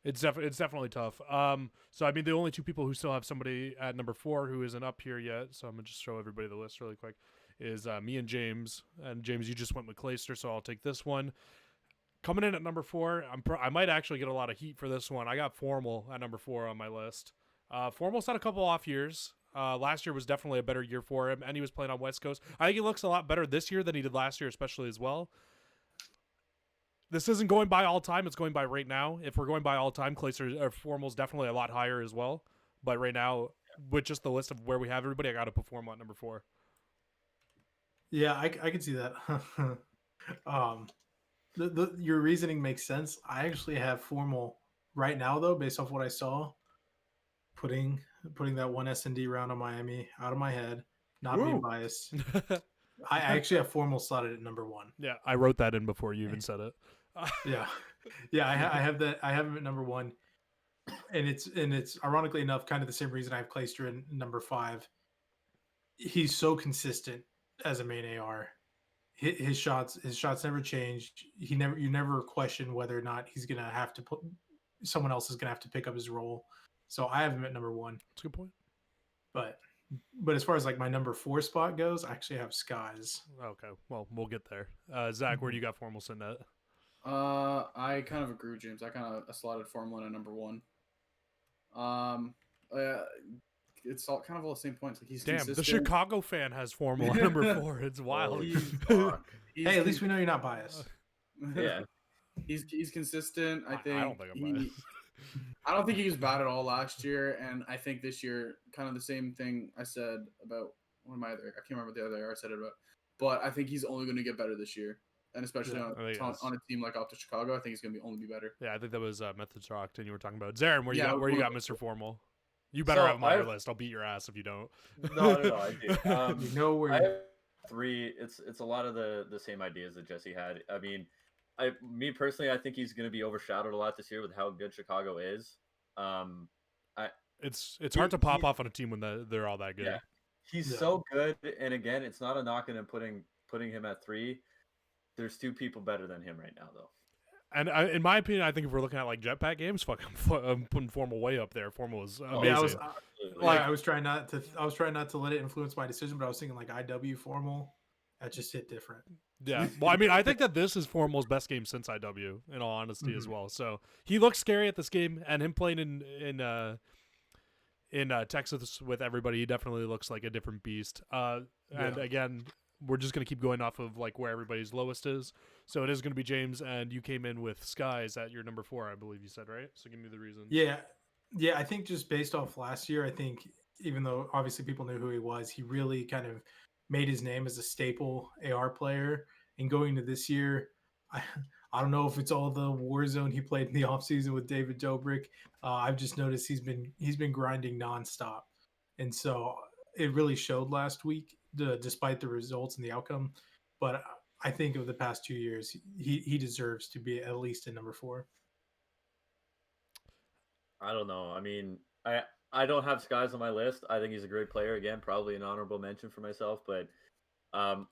Speaker 1: it's definitely tough. So I mean, the only 2 people who still have somebody at number 4 who isn't up here yet. So I'm gonna just show everybody the list really quick. Is me and James. And James, you just went with Clayster, so I'll take this one. Coming in at number 4, I might actually get a lot of heat for this one. I got Formal at number 4 on my list. Formal's had a couple off years. Last year was definitely a better year for him, and he was playing on West Coast. I think he looks a lot better this year than he did last year, especially as well. This isn't going by all time; it's going by right now. If we're going by all time, Formal's definitely a lot higher as well. But right now, with just the list of where we have everybody, I got to put Formal at number 4.
Speaker 2: Yeah, I can see that. Your reasoning makes sense. I actually have Formal right now, though, based off what I saw. Putting that one S&D round on Miami out of my head, not being biased. I actually have Formal slotted at number 1.
Speaker 1: Yeah, I wrote that in before you even said it.
Speaker 2: Yeah. I have that. I have him at number 1, and it's ironically enough kind of the same reason I have Clayster in number 5. He's so consistent as a main AR. His shots never changed. You never question whether or not he's gonna have to put someone else is gonna have to pick up his role. So I have him at number 1.
Speaker 1: That's a good point.
Speaker 2: But as far as like my number 4 spot goes, I actually have Skies.
Speaker 1: Okay, well, we'll get there. Zach, where do you got Formal sitting at?
Speaker 3: I kind of agree with James. I kind of slotted Formal at number 1. It's all kind of all the same points. Like he's consistent.
Speaker 1: The Chicago fan has Formal at number 4. It's wild.
Speaker 2: Hey, at least we know you're not biased.
Speaker 4: Yeah.
Speaker 3: He's consistent. I
Speaker 1: I
Speaker 3: think
Speaker 1: don't think I'm bad.
Speaker 3: I don't think he was bad at all last year, and I think this year, kind of the same thing I said about one of my other. I can't remember the other I said it about, but I think he's only going to get better this year, and especially
Speaker 2: Yeah,
Speaker 1: I think
Speaker 3: on a team like Optic Chicago, I think he's going to only be better.
Speaker 1: Yeah, I think that was Methods Rocked, and you were talking about Zarin. Where you
Speaker 3: Yeah,
Speaker 1: got? Where you
Speaker 3: one
Speaker 1: got,
Speaker 3: of
Speaker 1: Mr. Formal? You better
Speaker 4: So
Speaker 1: have him on your list. I'll beat your ass if you don't.
Speaker 4: No, I do.
Speaker 2: You know where.
Speaker 4: I have 3. It's a lot of the same ideas that Jesse had. I mean, me personally, I think he's going to be overshadowed a lot this year with how good Chicago is.
Speaker 1: It's hard to pop off on a team when they're all that good.
Speaker 4: Yeah, he's
Speaker 2: Yeah.
Speaker 4: so good, and again, it's not a knock on him putting him at 3. There's 2 people better than him right now, though.
Speaker 1: And in my opinion, I think if we're looking at like jetpack games, I'm putting Formal way up there. Formal is amazing.
Speaker 2: Yeah,
Speaker 4: Absolutely.
Speaker 2: I was trying not to let it influence my decision, but I was thinking like IW Formal, that just hit different.
Speaker 1: Yeah. Well, I mean, I think that this is Formal's best game since IW, in all honesty, as
Speaker 2: Mhm.
Speaker 1: well. So he looks scary at this game, and him playing in Texas with everybody, he definitely looks like a different beast. And
Speaker 2: Yeah.
Speaker 1: again, we're just gonna keep going off of like where everybody's lowest is. So it is gonna be James, and you came in with Skies at your number 4, I believe you said, right? So give me the reason.
Speaker 2: Yeah, I think just based off last year, I think even though obviously people knew who he was, he really kind of made his name as a staple AR player. And going to this year, I I don't know if it's all the Warzone he played in the offseason with David Dobrik. I've just noticed he's been grinding nonstop, and so it really showed last week, despite the results and the outcome. But I think of the past 2 years, he deserves to be at least in number 4.
Speaker 4: I don't know. I mean, I don't have Skies on my list. I think he's a great player. Again, probably an honorable mention for myself, but um,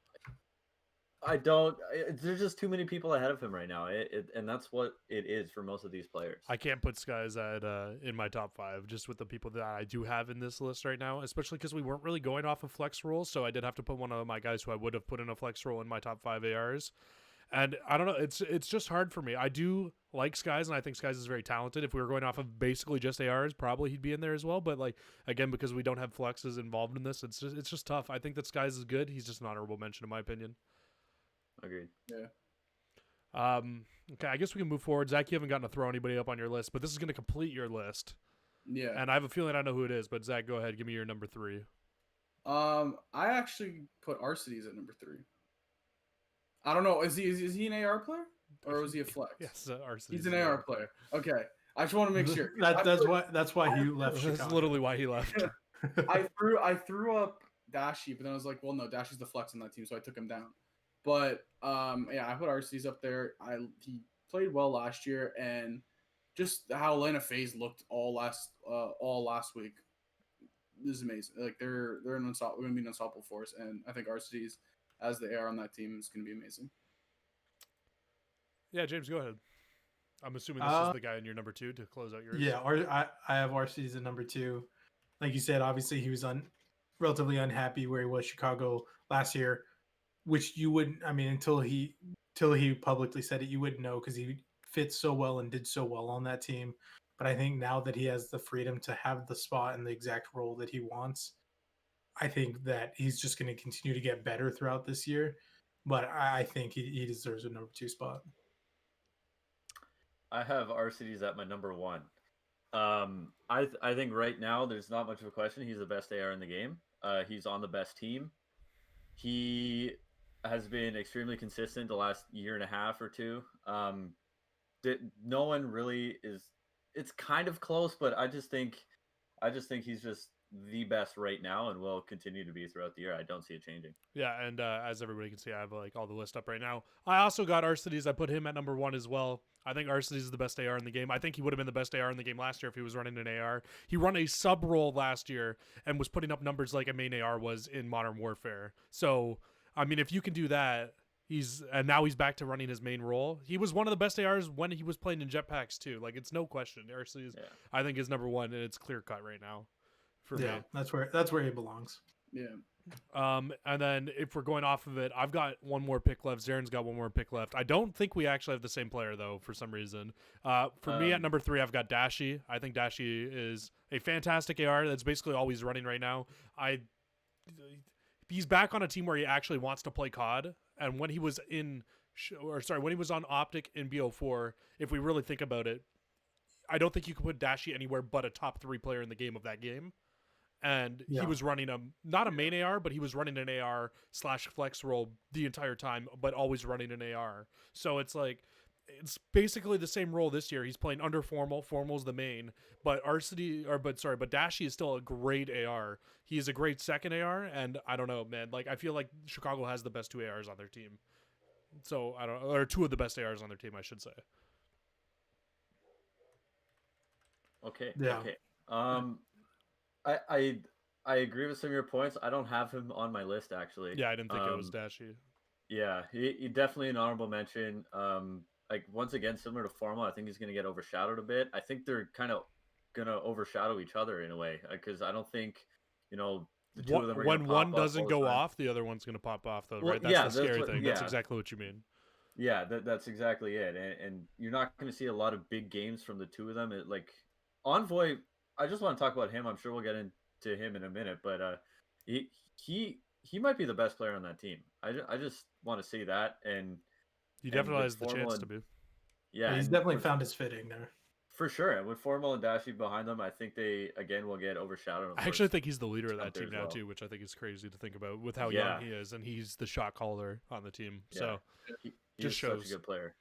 Speaker 4: I don't. There's just too many people ahead of him right now, and that's what it is for most of these players.
Speaker 1: I can't put Skies at in my top 5 just with the people that I do have in this list right now, especially because we weren't really going off of flex rules, so I did have to put one of my guys who I would have put in a flex role in my top 5 ARs. And I don't know, it's just hard for me. I do like Skies, and I think Skies is very talented. If we were going off of basically just ARs, probably he'd be in there as well. But like again, because we don't have flexes involved in this, it's just tough. I think that Skies is good. He's just an honorable mention in my opinion.
Speaker 4: Agreed.
Speaker 3: Yeah.
Speaker 1: Okay, I guess we can move forward. Zach, you haven't gotten to throw anybody up on your list, but this is going to complete your list.
Speaker 3: Yeah.
Speaker 1: And I have a feeling I know who it is, but Zach, go ahead. Give me your number 3.
Speaker 3: I actually put Arcides at number 3. I don't know. Is he an AR player or was he a flex?
Speaker 1: Yes, RC.
Speaker 3: He's an AR player. Okay. I just want to make sure.
Speaker 2: That's why he left
Speaker 1: That's
Speaker 2: Chicago.
Speaker 1: literally why he left.
Speaker 3: I threw up Dashy, but then I was like, well, no, Dashy's the flex on that team, so I took him down. But yeah, I put Arcides up there. He played well last year, and just how Atlanta FaZe looked all last week. This is amazing. Like they're going to be an unstoppable force, and I think Arcides as the AR on that team is going to be amazing.
Speaker 1: Yeah, James, go ahead. I'm assuming this is the guy in your number 2 to close out yours.
Speaker 2: Yeah, I have Arcides at number 2. Like you said, obviously he was relatively unhappy where he was Chicago last year, which you wouldn't. I mean, until he publicly said it, you wouldn't know because he fits so well and did so well on that team. But I think now that he has the freedom to have the spot and the exact role that he wants, I think that he's just going to continue to get better throughout this year. But I think he deserves a number 2 spot.
Speaker 4: I have Arcides at my number 1. I think right now there's not much of a question. He's the best AR in the game. He's on the best team. He has been extremely consistent the last year and a half or 2. No one really is. It's kind of close, but I just think he's just the best right now and will continue to be throughout the year. I don't see it changing.
Speaker 1: Yeah, and as everybody can see, I have like all the list up right now. I also got Arcides. I put him at number 1 as well. I think Arcides is the best AR in the game. I think he would have been the best AR in the game last year if he was running an AR. He run a sub role last year and was putting up numbers like a main AR was in Modern Warfare. So, I mean, if you can do that, now he's back to running his main role. He was one of the best ARs when he was playing in jetpacks too. Like, it's no question. Arcides, yeah. I think, is number 1, and it's clear cut right now. For me.
Speaker 2: That's where he belongs.
Speaker 3: Yeah.
Speaker 1: And then if we're going off of it, I've got one more pick left. Zarin's got one more pick left. I don't think we actually have the same player though, for some reason. For me at number 3, I've got Dashy. I think Dashy is a fantastic AR. That's basically all he's running right now. He's back on a team where he actually wants to play COD. And when he was in when he was on Optic in BO4, if we really think about it, I don't think you could put Dashy anywhere but a top 3 player in the game of that game. And he was running not a main AR, but he was running an AR/flex role the entire time, but always running an AR. So it's like, it's basically the same role this year. He's playing under Formal. Formal's the main, but but Dashy is still a great AR. He is a great second AR, and I don't know, man. Like, I feel like Chicago has the best 2 ARs on their team. So I don't, or 2 of the best ARs on their team, I should say.
Speaker 4: Okay.
Speaker 2: Yeah.
Speaker 4: Okay. I agree with some of your points. I don't have him on my list actually.
Speaker 1: Yeah, I didn't think it was Dashy.
Speaker 4: Yeah, he definitely an honorable mention. Like once again, similar to Formal, I think he's going to get overshadowed a bit. I think they're kind of going to overshadow each other in a way because I don't think, the two of them are
Speaker 1: when one
Speaker 4: pop
Speaker 1: doesn't
Speaker 4: up all
Speaker 1: go
Speaker 4: the time.
Speaker 1: off, the other one's going to pop off, though,
Speaker 4: Well,
Speaker 1: right? That's
Speaker 4: yeah,
Speaker 1: the scary thing. That's
Speaker 4: yeah.
Speaker 1: exactly what you mean.
Speaker 4: Yeah, that's exactly it. And you're not going to see a lot of big games from the two of them. Like Envoy, I just want to talk about him. I'm sure we'll get into him in a minute, but he might be the best player on that team. I just want to say that, and
Speaker 1: he definitely has the
Speaker 4: Formal
Speaker 1: chance to be.
Speaker 4: Yeah,
Speaker 2: he's
Speaker 4: and
Speaker 2: definitely found his fitting there.
Speaker 4: for sure. And with Formal and Dashy behind them, I think they again will get overshadowed.
Speaker 1: I actually think he's the leader of that team
Speaker 4: as
Speaker 1: now
Speaker 4: well.
Speaker 1: too, which I think is crazy to think about with how
Speaker 4: Yeah.
Speaker 1: young he is, and he's the shot caller on the team.
Speaker 4: Yeah.
Speaker 1: So
Speaker 4: he
Speaker 1: just
Speaker 4: is
Speaker 1: shows.
Speaker 4: such a good player.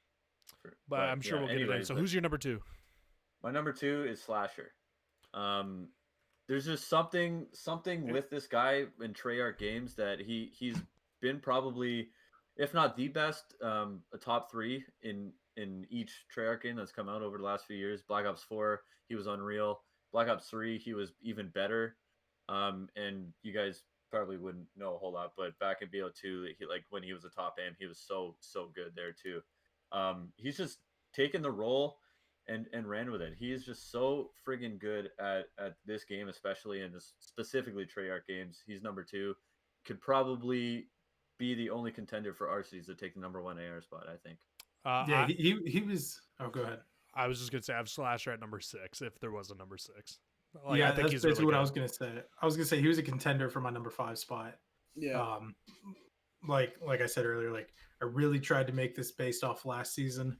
Speaker 1: But I'm sure we'll get it in. So who's your number 2?
Speaker 4: My number 2 is Slasher. There's just something with this guy in Treyarch games that he's been probably, if not the best, a top 3 in each Treyarch game that's come out over the last few years. Black Ops 4, he was unreal. Black Ops 3, he was even better. And you guys probably wouldn't know a whole lot, but back in BO2, when he was a top aim, he was so good there too. He's just taken the role and ran with it. He is just so friggin' good at this game, especially in this specifically Treyarch games. He's number 2. Could probably be the only contender for RCs to take the number 1 AR spot, I think.
Speaker 2: He was. Oh, go ahead.
Speaker 1: I was just gonna say I have Slasher at number 6 if there was a number 6.
Speaker 2: I think that's basically what I was gonna say. I was gonna say he was a contender for my number 5 spot.
Speaker 3: Yeah.
Speaker 2: Like I said earlier, like I really tried to make this based off last season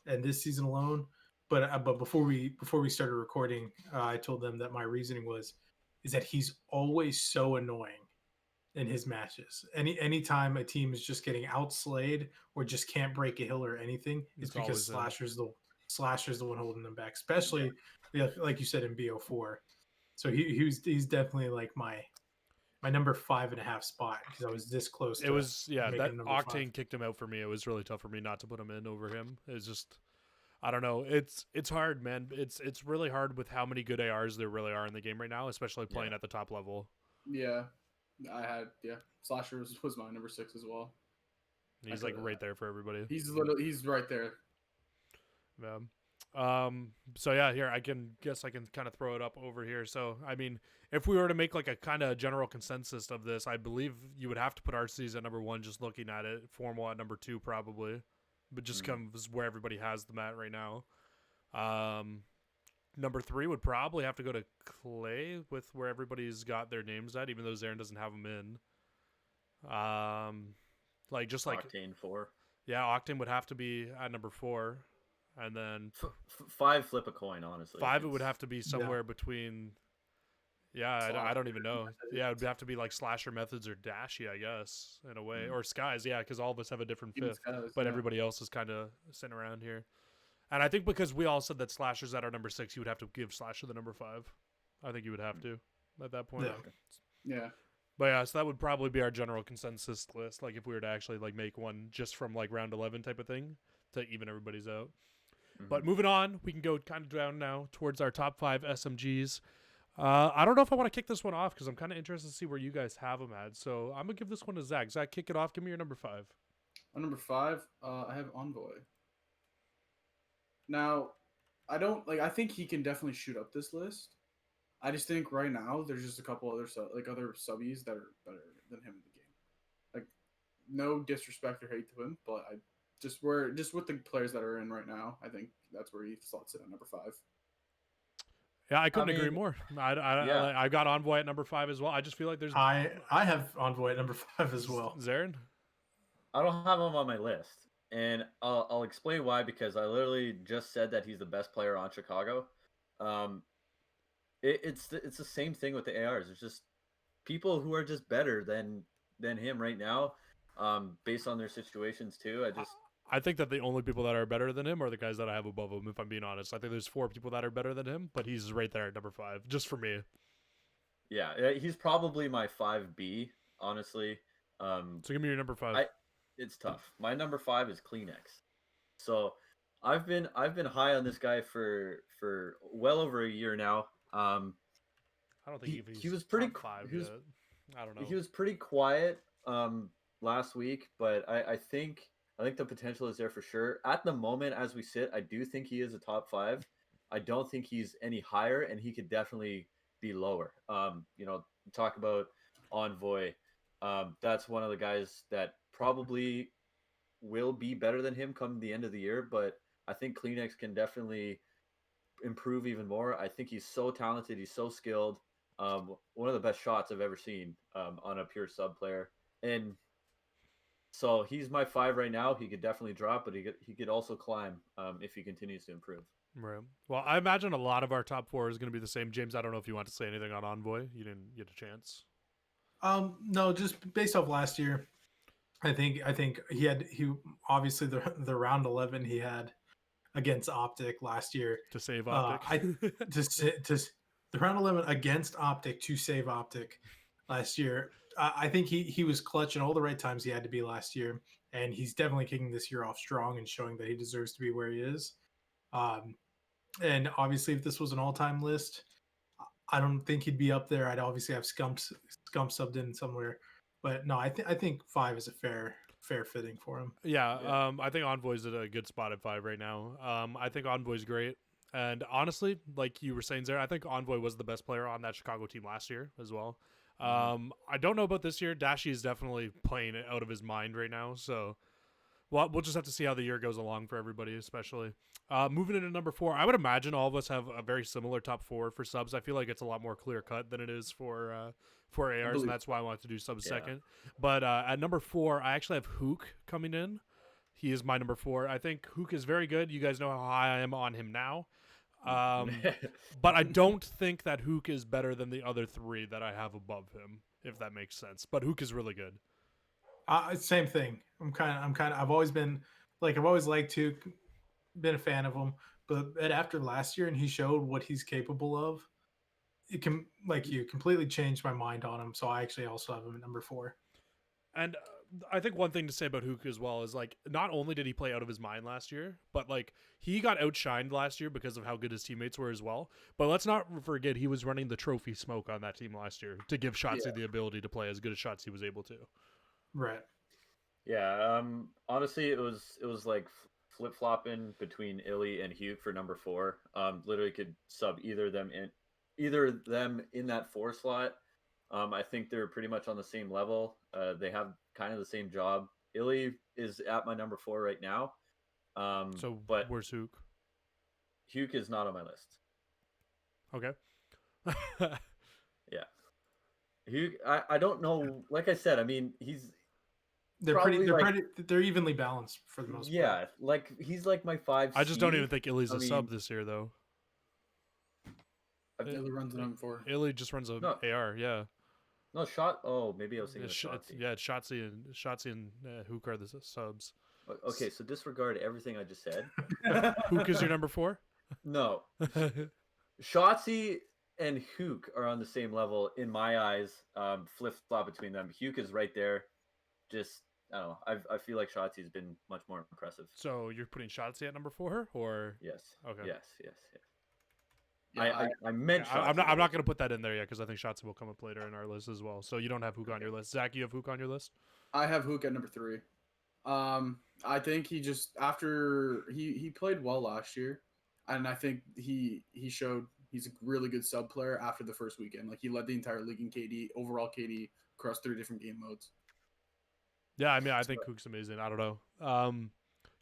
Speaker 2: and this season alone. But before we started recording, I told them that my reasoning is that he's always so annoying in his matches. Anytime a team is just getting outslayed or just can't break a hill or anything, it's because Slasher's the one holding them back, especially like you said in BO4. So he's definitely like my number 5.5 spot because I was this close.
Speaker 1: It was that Octane
Speaker 2: 5.
Speaker 1: kicked him out for me. It was really tough for me not to put him in over him. It's just, I don't know. It's hard, man. It's really hard with how many good ARs there really are in the game right now, especially playing at the top level.
Speaker 3: Yeah, Slasher was my number 6 as well.
Speaker 1: He's like right there for everybody.
Speaker 3: He's right there.
Speaker 1: Yeah. So yeah, here I can kind of throw it up over here. So I mean, if we were to make like a kind of general consensus of this, I believe you would have to put RCs at number 1, just looking at it. Formal at number 2 probably, but just comes where everybody has them at right now. Number 3 would probably have to go to Clay with where everybody's got their names at, even though Zarin doesn't have them in.
Speaker 4: Octane 4.
Speaker 1: Yeah, Octane would have to be at number 4. And then
Speaker 4: 5, flip a coin, honestly.
Speaker 1: 5, it would have to be somewhere between. Yeah, I don't even know. Yeah, it would have to be like Slasher Methods or Dashy, I guess, in a way, or Skies. Yeah, because all of us have a different 5th, but everybody else is kind of sitting around here. And I think because we all said that Slasher's at our number 6, you would have to give Slasher the number 5. I think you would have to at that point.
Speaker 3: Yeah.
Speaker 1: But yeah, so that would probably be our general consensus list. Like if we were to actually like make one just from like round 11 type of thing to even everybody's out. But moving on, we can go kind of down now towards our top 5 SMGs. I don't know if I want to kick this one off because I'm kind of interested to see where you guys have them at. So I'm going to give this one to Zach. Zach, kick it off. Give me your number 5.
Speaker 3: On number 5, I have Envoy. Now, I think he can definitely shoot up this list. I just think right now there's just a couple other other subbies that are better than him in the game. Like, no disrespect or hate to him, but just with the players that are in right now, I think that's where he slots in at number 5.
Speaker 1: Yeah, I couldn't agree more. I got Envoy at number 5 as well. I just feel like there's.
Speaker 2: I have Envoy at number 5 as well.
Speaker 1: Zarin?
Speaker 4: I don't have him on my list. and I'll explain why, because I literally just said that he's the best player on Chicago. Um, it's the same thing with the ARs. It's just people who are just better than him right now, based on their situations too.
Speaker 1: I think that the only people that are better than him are the guys that I have above him, if I'm being honest. I think there's 4 people that are better than him, but he's right there at number 5, just for me.
Speaker 4: Yeah, he's probably my 5B, honestly.
Speaker 1: So give me your number 5.
Speaker 4: It's tough. My number 5 is Kleenex. So I've been high on this guy for well over a year now.
Speaker 1: I don't think
Speaker 4: He was pretty
Speaker 1: top 5
Speaker 4: he was
Speaker 1: yet. I don't know.
Speaker 4: he was pretty quiet last week, but I think the potential is there for sure. At the moment, as we sit, I do think he is a top 5. I don't think he's any higher, and he could definitely be lower. Talk about Envoy. That's one of the guys that probably will be better than him come the end of the year, but I think Kleenex can definitely improve even more. I think he's so talented. He's so skilled. One of the best shots I've ever seen on a pure sub player. And so he's my 5 right now. He could definitely drop, but he could also climb if he continues to improve.
Speaker 1: Right. Well, I imagine a lot of our top 4 is going to be the same. James, I don't know if you want to say anything on Envoy. You didn't get a chance.
Speaker 2: No, just based off last year, I think he obviously the round 11 he had against Optic last year
Speaker 1: To save Optic.
Speaker 2: The round 11 against Optic to save Optic last year. I think he was clutch in all the right times he had to be last year, and he's definitely kicking this year off strong and showing that he deserves to be where he is. And obviously, if this was an all-time list, I don't think he'd be up there. I'd obviously have Scump subbed in somewhere, but no, I think 5 is a fair fitting for him.
Speaker 1: Yeah. I think Envoy's at a good spot at 5 right now. I think Envoy's great. And honestly, like you were saying there, I think Envoy was the best player on that Chicago team last year as well. I don't know about this year. Dashi is definitely playing it out of his mind right now. So we'll just have to see how the year goes along for everybody, especially. Moving into number 4, I would imagine all of us have a very similar top 4 for subs. I feel like it's a lot more clear cut than it is for ARs, and that's why I wanted to do subs second. But at number 4, I actually have Hook coming in. He is my number 4. I think Hook is very good. You guys know how high I am on him now. But I don't think that Hook is better than the other 3 that I have above him, if that makes sense. But Hook is really good.
Speaker 2: Same thing. I've always liked Hook, been a fan of him, but after last year and he showed what he's capable of, it can, like you, completely changed my mind on him. So I actually also have him at number 4.
Speaker 1: And I think one thing to say about Hook as well is, like, not only did he play out of his mind last year, but like he got outshined last year because of how good his teammates were as well. But let's not forget he was running the trophy smoke on that team last year to give Shotzi the ability to play as good as Shotzi was able to.
Speaker 2: Right.
Speaker 4: Yeah. Honestly, it was like flip flopping between Illy and Hugh for number 4. Literally could sub either of them in that 4 slot. I think they're pretty much on the same level. They have kind of the same job. Illy is at my number 4 right now. But
Speaker 1: where's Hook?
Speaker 4: Hugh is not on my list.
Speaker 1: Okay.
Speaker 4: Yeah. Hugh, I don't know. Like I said, I mean,
Speaker 2: they're evenly balanced for the most part.
Speaker 4: Yeah, like he's like my 5.
Speaker 1: I just don't even think Illy's a sub this year, though.
Speaker 3: Illy runs an M4.
Speaker 1: Illy just runs a AR, yeah.
Speaker 4: No shot. Oh, maybe I was thinking Shotzi.
Speaker 1: Yeah, Shotzi and Hook are the subs.
Speaker 4: Okay, so disregard everything I just said.
Speaker 1: Hook is your number 4?
Speaker 4: No. Shotzi and Hook are on the same level in my eyes. Flip flop between them. Hook is right there. Just I don't know. I feel like Shotzi's been much more impressive.
Speaker 1: So you're putting Shotzi at number 4, or
Speaker 4: yes?
Speaker 1: Okay.
Speaker 4: Yes.
Speaker 3: Yeah,
Speaker 4: I meant.
Speaker 1: Yeah, I'm not going to put that in there yet because I think Shotzi will come up later in our list as well. So you don't have Hook on your list. Zach, you have Hook on your list?
Speaker 3: I have Hook at number 3. I think he just after he played well last year, and I think he showed he's a really good sub player after the first weekend. Like he led the entire league in KD, overall KD across 3 different game modes.
Speaker 1: Yeah, I mean, I think Hook's amazing. I don't know.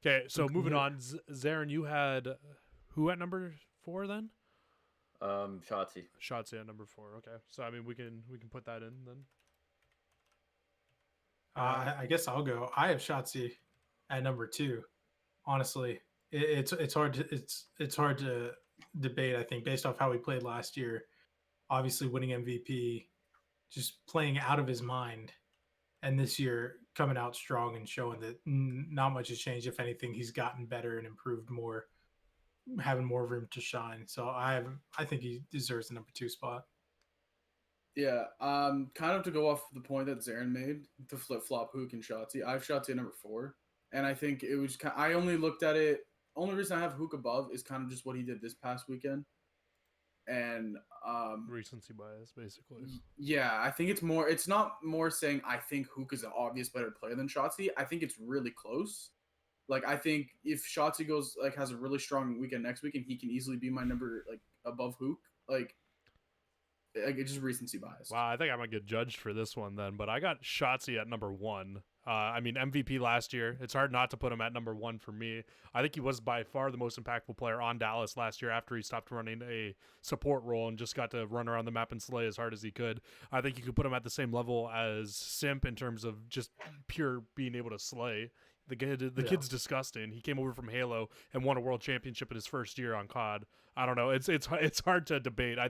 Speaker 1: Okay, so moving on, Zarin, you had who at number 4 then?
Speaker 4: Shotzi
Speaker 1: at number 4. Okay, so I mean, we can put that in then.
Speaker 2: I guess I'll go. I have Shotzi at number 2. Honestly, it's hard to debate. I think based off how he played last year, obviously winning MVP, just playing out of his mind, and this year coming out strong and showing that not much has changed. If anything, he's gotten better and improved more, having more room to shine. So I think he deserves the number 2 spot.
Speaker 3: Yeah, kind of to go off the point that Zarin made, to flip flop Hook and Shotzi. I have Shotzi at number 4, and I think it was. I only looked at it. Only reason I have Hook above is kind of just what he did this past weekend, and
Speaker 1: Recency bias, basically.
Speaker 3: yeah, I think it's more. It's not more saying I think Hook is an obvious better player than Shotzi. I think it's really close. Like I think if Shotzi goes has a really strong weekend next week, and he can easily be my number above Hook, it's just recency bias.
Speaker 1: Wow, I think I might get judged for this one then, but I got Shotzi at number 1. I mean, MVP last year. It's hard not to put him at number 1 for me. I think he was by far the most impactful player on Dallas last year after he stopped running a support role and just got to run around the map and slay as hard as he could. I think you could put him at the same level as Simp in terms of just pure being able to slay. The kid's disgusting. He came over from Halo and won a world championship in his first year on COD. I don't know. It's hard to debate. I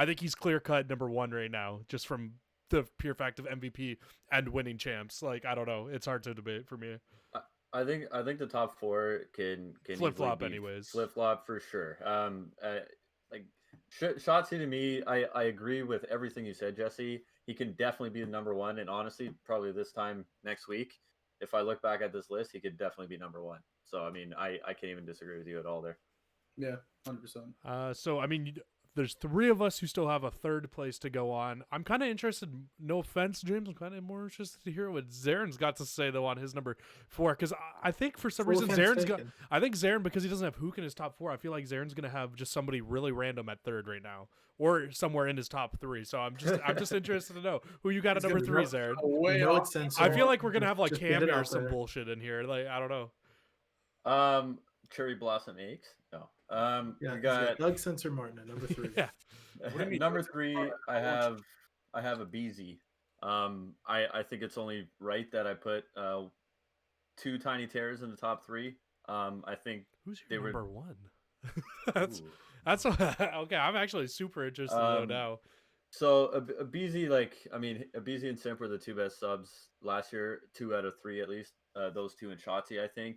Speaker 1: think he's clear cut number 1 right now, just from the pure fact of MVP and winning champs. Like I don't know. It's hard to debate for me.
Speaker 4: I think the top 4 can
Speaker 1: flip flop anyways.
Speaker 4: Flip flop for sure. Shotzi to me, I agree with everything you said, Jesse. He can definitely be the number 1, and honestly, probably this time next week, if I look back at this list, he could definitely be number 1. So I mean, I can't even disagree with you at all there.
Speaker 3: Yeah, 100%.
Speaker 1: So I mean, there's 3 of us who still have a third place to go on. I'm kind of interested. No offense, James. I'm kind of more interested to hear what Zarin's got to say though on his number 4, because I think for some reason Zarin's got. I think Zarin, because he doesn't have Hook in his top 4, I feel like Zarin's gonna have just somebody really random at 3rd right now, or somewhere in his top 3. So I'm just interested to know who you got at number 3, Zarin. I feel like we're gonna have like Cameo or some bullshit in here. Like I don't know.
Speaker 4: Cherry Blossom Aches. No.
Speaker 2: We
Speaker 4: we got
Speaker 2: Doug Sensor Martin at number 3.
Speaker 1: Yeah.
Speaker 4: Number 3, I have a BZ. I think it's only right that I put 2 Tiny Terrors in the top 3. I think
Speaker 1: who's your number 1? that's okay. I'm actually super interested to know now.
Speaker 4: So a BZ, a BZ and Simp were the 2 best subs last year, 2 out of 3 at least. Those 2 and Shotzi, I think.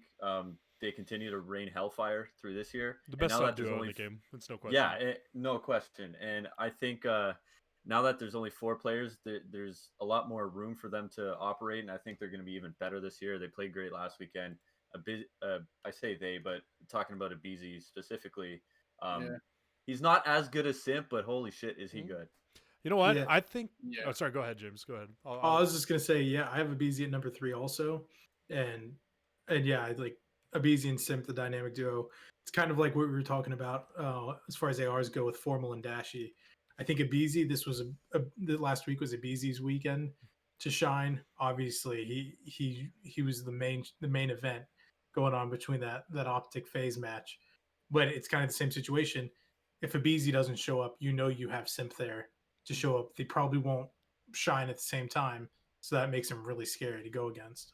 Speaker 4: They continue to rain hellfire through this year.
Speaker 1: The best sub duo in the game. That's no question.
Speaker 4: Yeah, no question. And I think now that there's only 4 players, there's a lot more room for them to operate, and I think they're going to be even better this year. They played great last weekend. I say they, but talking about a BZ specifically, he's not as good as Simp, but holy shit, is he good.
Speaker 1: You know what? Yeah. I think... Yeah. Oh, sorry. Go ahead, James. Go ahead.
Speaker 2: I was just going to say, yeah, I have a BZ at number 3 also. And yeah, like Abizi and Simp, the dynamic duo. It's kind of like what we were talking about as far as ARs go with Formal and Dashy. I think Abizi, the last week was Abizi's weekend to shine. Obviously, he was the main event going on between that Optic phase match. But it's kind of the same situation. If Abizi doesn't show up, you have Simp there to show up. They probably won't shine at the same time, so that makes him really scary to go against.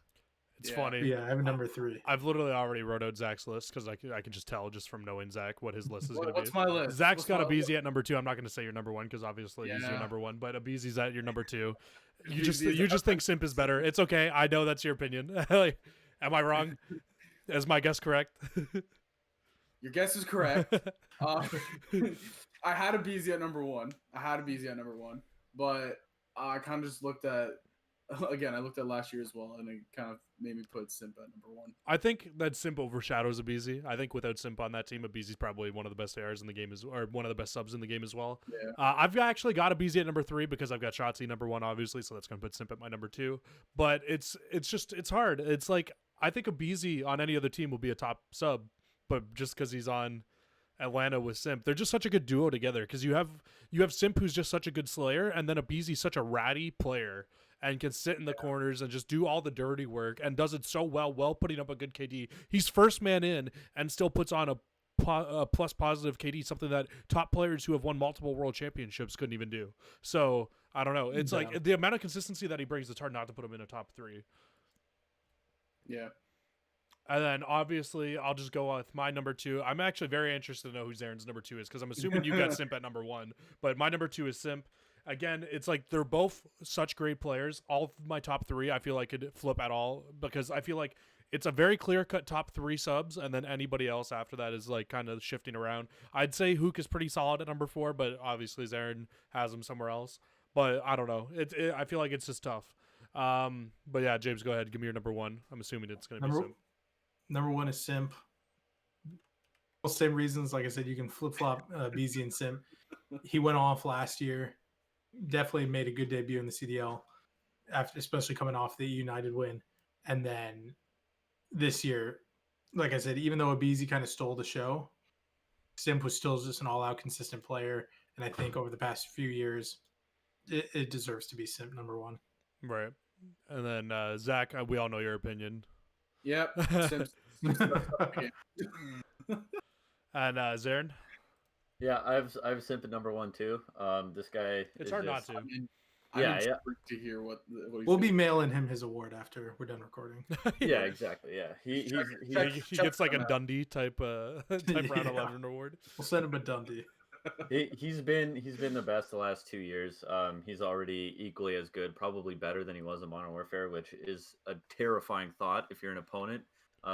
Speaker 1: It's funny.
Speaker 2: Yeah, I have a number 3.
Speaker 1: I've literally already wrote out Zach's list because I can just tell just from knowing Zach what his list is going to be.
Speaker 3: What's my list?
Speaker 1: Zach's got Abizi at number 2. I'm not going to say your number 1 because obviously he's your number 1, but Abizi's at your number 2. You just think Simp is better. It's okay. I know that's your opinion. Am I wrong? Is my guess correct?
Speaker 3: Your guess is correct. I had Abizi at number 1. But I kind of just looked at. Again, I looked at last year as well, and it kind of made me put Simp at number 1.
Speaker 1: I think that Simp overshadows Abizi. I think without Simp on that team, Abizi's probably one of the best ARs in the game, or one of the best subs in the game as well.
Speaker 3: Yeah.
Speaker 1: I've actually got Abizi at number 3 because I've got Shotzi number 1, obviously, so that's going to put Simp at my number 2. But it's hard. It's like I think Abizi on any other team will be a top sub, but just because he's on Atlanta with Simp, they're just such a good duo together. Because you have Simp who's just such a good slayer, and then Abizi's such a ratty player. And can sit in the corners and just do all the dirty work and does it so well putting up a good KD. He's first man in and still puts on a plus positive KD, something that top players who have won multiple world championships couldn't even do. So, I don't know. It's like the amount of consistency that he brings, it's hard not to put him in a top 3.
Speaker 3: Yeah.
Speaker 1: And then obviously I'll just go with my number 2. I'm actually very interested to know who Zarin's number 2 is because I'm assuming you got Simp at number 1. But my number 2 is Simp. Again, it's like they're both such great players. All of my top 3 I feel like could flip at all because I feel like it's a very clear-cut top 3 subs, and then anybody else after that is like kind of shifting around. I'd say Hook is pretty solid at number 4, but obviously Zarin has him somewhere else. But I don't know. I feel like it's just tough. But yeah, James, go ahead. Give me your number 1. I'm assuming it's going to be Simp.
Speaker 2: Number 1 is Simp. Same reasons. Like I said, you can flip-flop BZ and Simp. He went off last year. Definitely made a good debut in the CDL, especially coming off the United win. And then this year, like I said, even though BZ kind of stole the show, Simp was still just an all-out consistent player. And I think over the past few years, it deserves to be Simp number 1.
Speaker 1: Right. And then Zach, we all know your opinion.
Speaker 3: Yep. Simp's
Speaker 1: And Zarin?
Speaker 4: Yeah, I have Simp at number 1 too. This guy.
Speaker 1: It's
Speaker 4: is
Speaker 1: hard
Speaker 4: just,
Speaker 1: not to.
Speaker 3: I'm intrigued to hear what he's
Speaker 2: We'll be mailing him his award after we're done recording.
Speaker 4: Yeah, exactly. Yeah, he
Speaker 1: gets like a Dundee type round 11 award.
Speaker 2: We'll send him a Dundee.
Speaker 4: he's been the best the last 2 years. He's already equally as good, probably better than he was in Modern Warfare, which is a terrifying thought if you're an opponent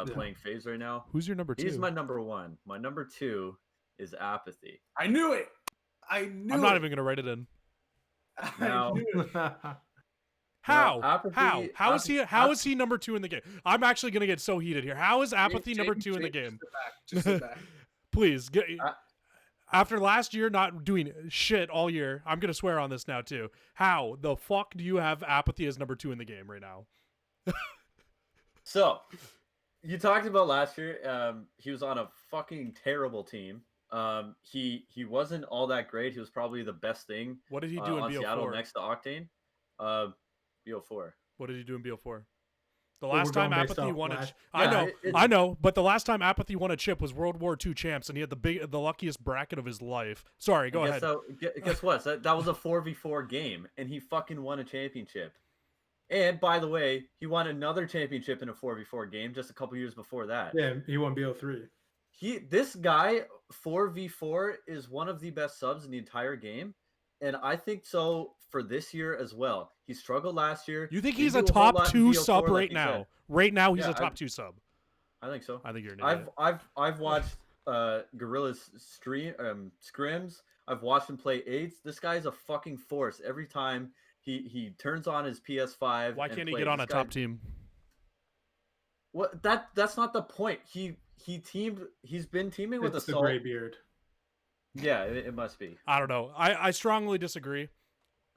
Speaker 4: playing FaZe right now.
Speaker 1: Who's your number 2?
Speaker 4: He's my number 1. My number 2 is Apathy.
Speaker 3: I knew it.
Speaker 1: I'm not even gonna write it in.
Speaker 4: Now,
Speaker 1: How?
Speaker 4: Apathy,
Speaker 1: How is he number 2 in the game? I'm actually gonna get so heated here. How is Apathy number 2 in the game?
Speaker 3: Just sit back.
Speaker 1: Please get. After last year not doing shit all year, I'm gonna swear on this now too. How the fuck do you have Apathy as number 2 in the game right now?
Speaker 4: So, you talked about last year. He was on a fucking terrible team. He wasn't all that great. He was probably the best thing.
Speaker 1: What did he do in
Speaker 4: on
Speaker 1: BO4?
Speaker 4: Seattle next to Octane? BO4.
Speaker 1: What did he do in BO4? The
Speaker 2: Well,
Speaker 1: last
Speaker 2: we're
Speaker 1: time
Speaker 2: going based
Speaker 1: Apathy
Speaker 2: off
Speaker 1: won
Speaker 2: last-
Speaker 1: I know, but the last time Apathy won a chip was World War II champs, and he had the luckiest bracket of his life. Sorry, go ahead.
Speaker 4: So, guess what? That was a 4v4 game, and he fucking won a championship. And by the way, he won another championship in a 4v4 game just a couple years before that.
Speaker 2: Yeah, he won BO3.
Speaker 4: This guy 4v4 is one of the best subs in the entire game, and I think so for this year as well. He struggled last year.
Speaker 1: You think
Speaker 4: He
Speaker 1: he's
Speaker 4: do
Speaker 1: a
Speaker 4: whole lot
Speaker 1: top
Speaker 4: in
Speaker 1: 2
Speaker 4: BO4
Speaker 1: sub
Speaker 4: like
Speaker 1: right
Speaker 4: you
Speaker 1: now?
Speaker 4: said.
Speaker 1: Right now, he's
Speaker 4: Yeah,
Speaker 1: a top 2 sub.
Speaker 4: I think so.
Speaker 1: I think you're an idiot.
Speaker 4: I've watched Gorilla's scrims. I've watched him play 8s. This guy's a fucking force. Every time he turns on his PS5.
Speaker 1: Why
Speaker 4: and
Speaker 1: can't he
Speaker 4: plays.
Speaker 1: get on
Speaker 4: This
Speaker 1: a
Speaker 4: guy-
Speaker 1: top team?
Speaker 4: What that's not the point. He's been teaming with
Speaker 2: It's the
Speaker 4: Assault.
Speaker 2: gray beard.
Speaker 4: Yeah, it must be.
Speaker 1: I don't know. I strongly disagree.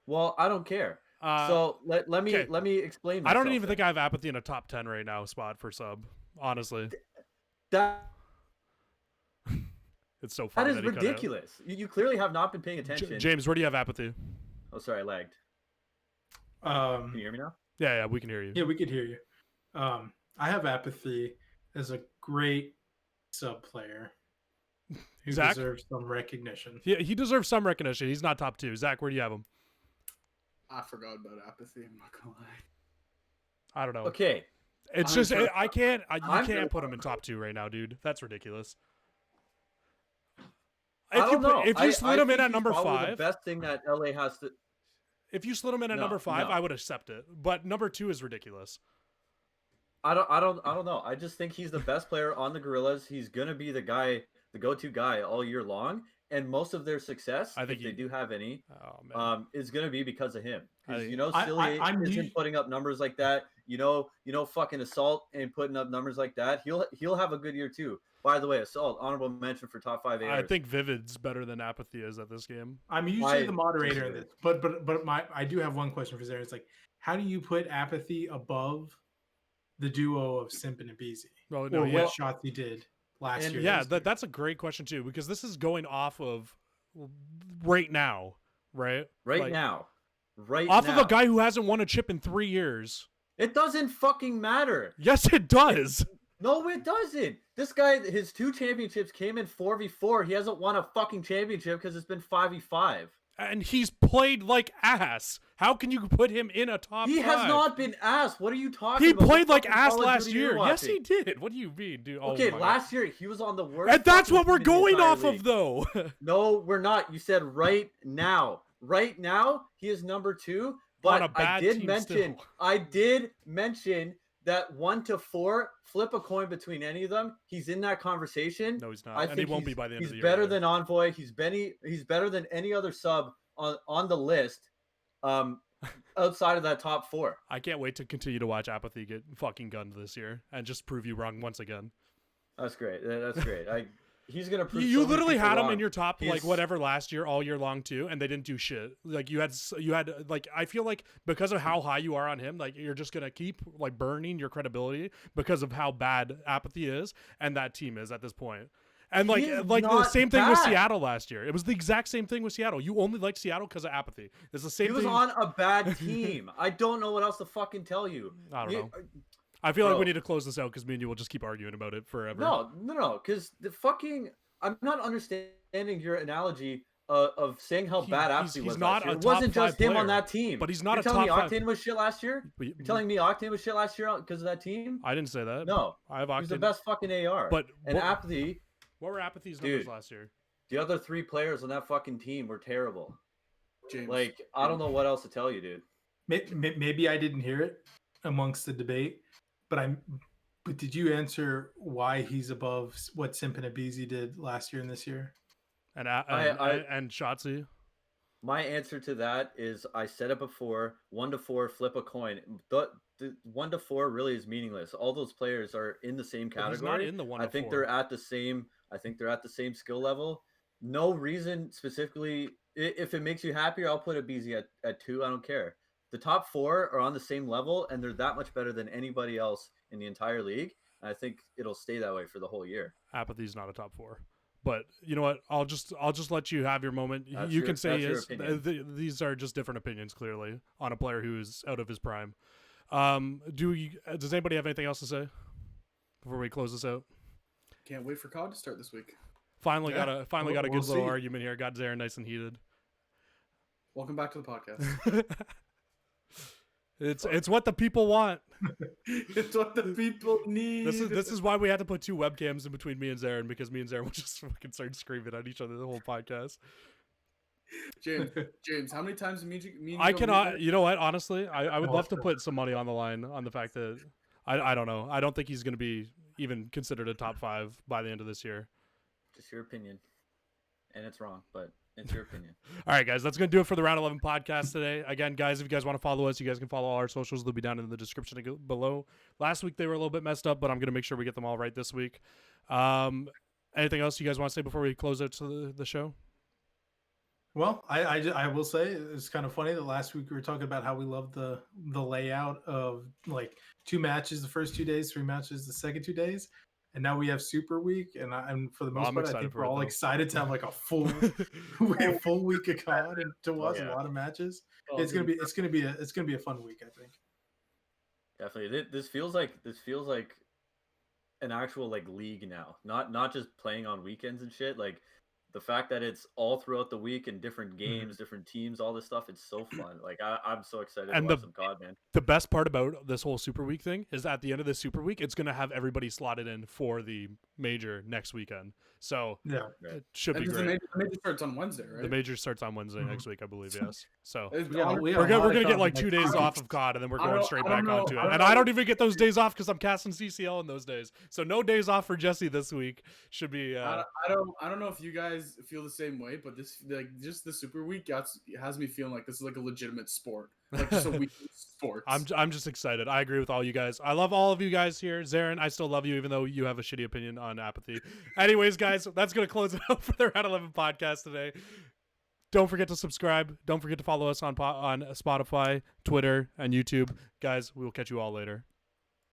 Speaker 4: Well, I don't care.
Speaker 1: Uh,
Speaker 4: So let me
Speaker 1: okay.
Speaker 4: let me explain.
Speaker 1: I don't
Speaker 4: myself
Speaker 1: even
Speaker 4: then.
Speaker 1: think I have Apathy in a top 10 right now spot for sub. Honestly,
Speaker 4: that
Speaker 1: it's so
Speaker 4: that
Speaker 1: funny.
Speaker 4: is
Speaker 1: that he cut out.
Speaker 4: ridiculous. You clearly have not been paying attention.
Speaker 1: James, where do you have Apathy?
Speaker 4: Oh, sorry, I lagged. Can you hear me now?
Speaker 1: Yeah, we can hear you.
Speaker 2: Yeah, we could hear you. I have Apathy as a great sub player who
Speaker 1: Zach?
Speaker 2: deserves some recognition.
Speaker 1: He deserves some recognition. He's not top 2. Zach, where do you have him?
Speaker 3: I forgot about Apathy. I'm not gonna lie.
Speaker 1: I don't know.
Speaker 4: Okay.
Speaker 1: It's
Speaker 3: I'm
Speaker 1: just
Speaker 3: sure-
Speaker 1: I can't. You
Speaker 4: I'm
Speaker 1: can't
Speaker 4: gonna-
Speaker 1: put him in top 2 right now, dude. That's ridiculous.
Speaker 4: I don't know.
Speaker 1: If you
Speaker 4: I
Speaker 1: slid him in
Speaker 4: think
Speaker 1: at
Speaker 4: he's
Speaker 1: number
Speaker 4: probably
Speaker 1: 5,
Speaker 4: the best thing that LA has to.
Speaker 1: if you slid him in at
Speaker 4: No,
Speaker 1: number 5,
Speaker 4: no.
Speaker 1: I would accept it. But number 2 is ridiculous.
Speaker 4: I don't know. I just think he's the best player on the Gorillas. He's gonna be the guy, the go-to guy all year long. And most of their success,
Speaker 1: I think
Speaker 4: if they do have any,
Speaker 1: Oh man.
Speaker 4: is gonna be because of him. Because
Speaker 2: I-
Speaker 4: Silly
Speaker 2: I'm
Speaker 4: isn't
Speaker 2: us-
Speaker 4: putting up numbers like that. Fucking Assault ain't putting up numbers like that. He'll have a good year too. By the way, Assault, honorable mention for top 5 ARs.
Speaker 1: I think Vivid's better than Apathy is at this game.
Speaker 2: I'm usually
Speaker 4: I
Speaker 2: the moderator in
Speaker 4: disagree.
Speaker 2: this, but I do have one question for Zarin. It's like, how do you put Apathy above the duo of Simp and Abizi?
Speaker 1: Well,
Speaker 2: Or
Speaker 1: no,
Speaker 2: what
Speaker 1: yeah,
Speaker 2: shots he did last
Speaker 4: And
Speaker 2: year?
Speaker 1: yeah,
Speaker 2: this year?
Speaker 1: that's a great question too because this is going off of right now, right?
Speaker 4: right
Speaker 1: Like,
Speaker 4: now.
Speaker 1: off of a guy who hasn't won a chip in 3 years.
Speaker 4: It doesn't fucking matter.
Speaker 1: Yes, it does.
Speaker 4: No, it doesn't. This guy, his 2 championships came in 4v4. He hasn't won a fucking championship because it's been 5v5.
Speaker 1: And he's played like ass. How can you put him in a top
Speaker 4: He
Speaker 1: 5?
Speaker 4: has not been ass. What are you talking
Speaker 1: He
Speaker 4: about?
Speaker 1: played
Speaker 4: What
Speaker 1: like
Speaker 4: fucking
Speaker 1: ass
Speaker 4: Call of
Speaker 1: last
Speaker 4: Duty you're
Speaker 1: year. Yes, he
Speaker 4: watching?
Speaker 1: did. What do you mean, dude?
Speaker 4: Okay,
Speaker 1: my
Speaker 4: last
Speaker 1: God.
Speaker 4: year he was on the worst.
Speaker 1: And that's
Speaker 4: fucking
Speaker 1: what we're
Speaker 4: team in the
Speaker 1: going
Speaker 4: entire
Speaker 1: off of,
Speaker 4: league.
Speaker 1: though.
Speaker 4: No, we're not. You said right now. Right now, he is number 2. But
Speaker 1: On a bad
Speaker 4: I did
Speaker 1: team
Speaker 4: mention,
Speaker 1: still.
Speaker 4: I did mention that 1 to 4, flip a coin between any of them. He's in that conversation.
Speaker 1: No, he's not.
Speaker 4: I
Speaker 1: And he
Speaker 4: think
Speaker 1: won't be by the end of the
Speaker 4: he's
Speaker 1: year.
Speaker 4: better
Speaker 1: either.
Speaker 4: than Envoy. He's better than any other sub on the list. Outside of that top 4.
Speaker 1: I can't wait to continue to watch Apathy get fucking gunned this year and just prove you wrong once again.
Speaker 4: That's great. That's great. He's gonna prove.
Speaker 1: You
Speaker 4: so many
Speaker 1: literally
Speaker 4: people
Speaker 1: had him
Speaker 4: wrong.
Speaker 1: in your top like
Speaker 4: He's-
Speaker 1: whatever last year, all year long too, and they didn't do shit. Like you had like I feel like because of how high you are on him, like you're just gonna keep like burning your credibility because of how bad Apathy is and that team is at this point. And
Speaker 4: He is
Speaker 1: the
Speaker 4: not
Speaker 1: same thing with
Speaker 4: bad.
Speaker 1: Seattle last year. It was the exact same thing with Seattle. You only liked Seattle because of Apathy. It's the same
Speaker 4: He was
Speaker 1: thing.
Speaker 4: on a bad team. I don't know what else to fucking tell you.
Speaker 1: I don't
Speaker 4: You-
Speaker 1: know. I feel like we
Speaker 4: Bro.
Speaker 1: need to close this out because me and you will just keep arguing about it forever.
Speaker 4: No, because the fucking I'm not understanding your analogy of saying how bad
Speaker 1: he's
Speaker 4: Apathy was
Speaker 1: not
Speaker 4: last year.
Speaker 1: a
Speaker 4: It wasn't
Speaker 1: top
Speaker 4: just
Speaker 1: 5
Speaker 4: him on
Speaker 1: player,
Speaker 4: that team.
Speaker 1: but he's not
Speaker 4: You're
Speaker 1: a
Speaker 4: telling
Speaker 1: top
Speaker 4: me
Speaker 1: 5.
Speaker 4: Octane was shit last year?
Speaker 1: But
Speaker 4: You're telling me Octane was shit last year because of that team?
Speaker 1: I didn't say that.
Speaker 4: No.
Speaker 1: I have
Speaker 4: He was the
Speaker 1: Octane.
Speaker 4: best fucking AR.
Speaker 1: But
Speaker 4: and
Speaker 1: what-
Speaker 4: Apathy,
Speaker 1: What were Apathy's numbers
Speaker 4: Dude.
Speaker 1: last year?
Speaker 4: the other 3 players on that fucking team were terrible.
Speaker 3: James.
Speaker 4: Like, I don't know what else to tell you, dude.
Speaker 2: Maybe I didn't hear it amongst the debate, but did you answer why he's above what Simp and Abizi did last year and this year?
Speaker 1: And
Speaker 4: I-
Speaker 1: and Shotzi.
Speaker 4: My answer to that is I said it before, 1 to 4, flip a coin. The 1 to 4 really is meaningless. All those players are in the same
Speaker 1: But he's not
Speaker 4: category.
Speaker 1: in the 1
Speaker 4: I
Speaker 1: to
Speaker 4: think
Speaker 1: 4.
Speaker 4: they're at the same skill level. No reason specifically. If it makes you happier, I'll put a BZ at 2. I don't care. The top 4 are on the same level, and they're that much better than anybody else in the entire league. And I think it'll stay that way for the whole year.
Speaker 1: Apathy's not a top 4. But you know what? I'll just let you have your moment.
Speaker 4: That's
Speaker 1: you
Speaker 4: your-
Speaker 1: can say he
Speaker 4: that's
Speaker 1: is.
Speaker 4: your opinion.
Speaker 1: These are just different opinions, clearly, on a player who is out of his prime. Does anybody have anything else to say before we close this out?
Speaker 3: Can't wait for COD to start this week.
Speaker 1: Finally got a
Speaker 2: We'll
Speaker 1: good little
Speaker 2: see.
Speaker 1: argument here. Got Zarin nice and heated.
Speaker 3: Welcome back to the podcast.
Speaker 1: It's what the people want.
Speaker 3: It's what the people need.
Speaker 1: This is why we had to put 2 webcams in between me and Zarin, because me and Zarin would just fucking start screaming at each other the whole podcast.
Speaker 3: James, how many times did me and you
Speaker 1: I
Speaker 3: go
Speaker 1: cannot.
Speaker 3: meet
Speaker 1: You know what? Honestly, I would
Speaker 2: Oh,
Speaker 1: love to put some money on the line on the fact that I don't know. I don't think he's going to be even considered a top 5 by the end of this year.
Speaker 4: Just your opinion, and it's wrong, but it's your opinion.
Speaker 1: All right, guys, that's going to do it for the Round 11 podcast today. Again, guys, if you guys want to follow us, you guys can follow all our socials. They'll be down in the description below. Last week they were a little bit messed up, but I'm going to make sure we get them all right this week. Anything else you guys want to say before we close out to the show?
Speaker 2: Well, I will say it's kind of funny that last week we were talking about how we love the layout of like 2 matches the first 2 days, 3 matches the second 2 days, and now we have Super Week, and for the most
Speaker 1: I'm
Speaker 2: part, I
Speaker 1: excited
Speaker 2: think
Speaker 1: for
Speaker 2: we're
Speaker 1: it,
Speaker 2: all
Speaker 1: though.
Speaker 2: excited to have like a full week of COD and to watch
Speaker 4: yeah.
Speaker 2: a lot of matches.
Speaker 3: Oh,
Speaker 2: It's gonna be a fun week, I think.
Speaker 4: Definitely, this feels like an actual like league now, not just playing on weekends and shit. Like the fact that it's all throughout the week and different games, different teams, all this stuff. It's so fun. Like I'm so excited
Speaker 1: And
Speaker 4: to watch some COD, man.
Speaker 1: The best part about this whole Super Week thing is at the end of the Super Week, it's going to have everybody slotted in for the major next weekend. So
Speaker 2: Yeah.
Speaker 1: it should be
Speaker 3: And
Speaker 1: great.
Speaker 3: the major starts on Wednesday, right?
Speaker 1: The major starts on Wednesday next week, I believe. Yes. So
Speaker 3: It's
Speaker 2: We got
Speaker 3: honor-
Speaker 2: a
Speaker 1: we're
Speaker 2: lot
Speaker 1: gonna
Speaker 2: of
Speaker 1: get
Speaker 2: COD
Speaker 1: like
Speaker 2: next
Speaker 1: 2 days
Speaker 2: week.
Speaker 1: off of COD, and then we're
Speaker 3: I
Speaker 1: going
Speaker 3: don't-
Speaker 1: straight
Speaker 3: I
Speaker 1: back
Speaker 3: don't know-
Speaker 1: onto
Speaker 3: I
Speaker 1: it.
Speaker 3: don't
Speaker 1: And
Speaker 3: know.
Speaker 1: I don't even get those days off because I'm casting CCL in those days. So no days off for Jesse this week. Should be.
Speaker 3: I don't know if you guys feel the same way, but this like just the Super Week has me feeling like this is like a legitimate sport, like just a week of sports.
Speaker 1: I'm just excited. I agree with all you guys. I love all of you guys here. Zarin, I still love you, even though you have a shitty opinion on Apathy. Anyways, guys, that's gonna close it out for the Round 11 podcast today. Don't forget to subscribe. Don't forget to follow us on Spotify, Twitter, and YouTube. Guys, we will catch you all later.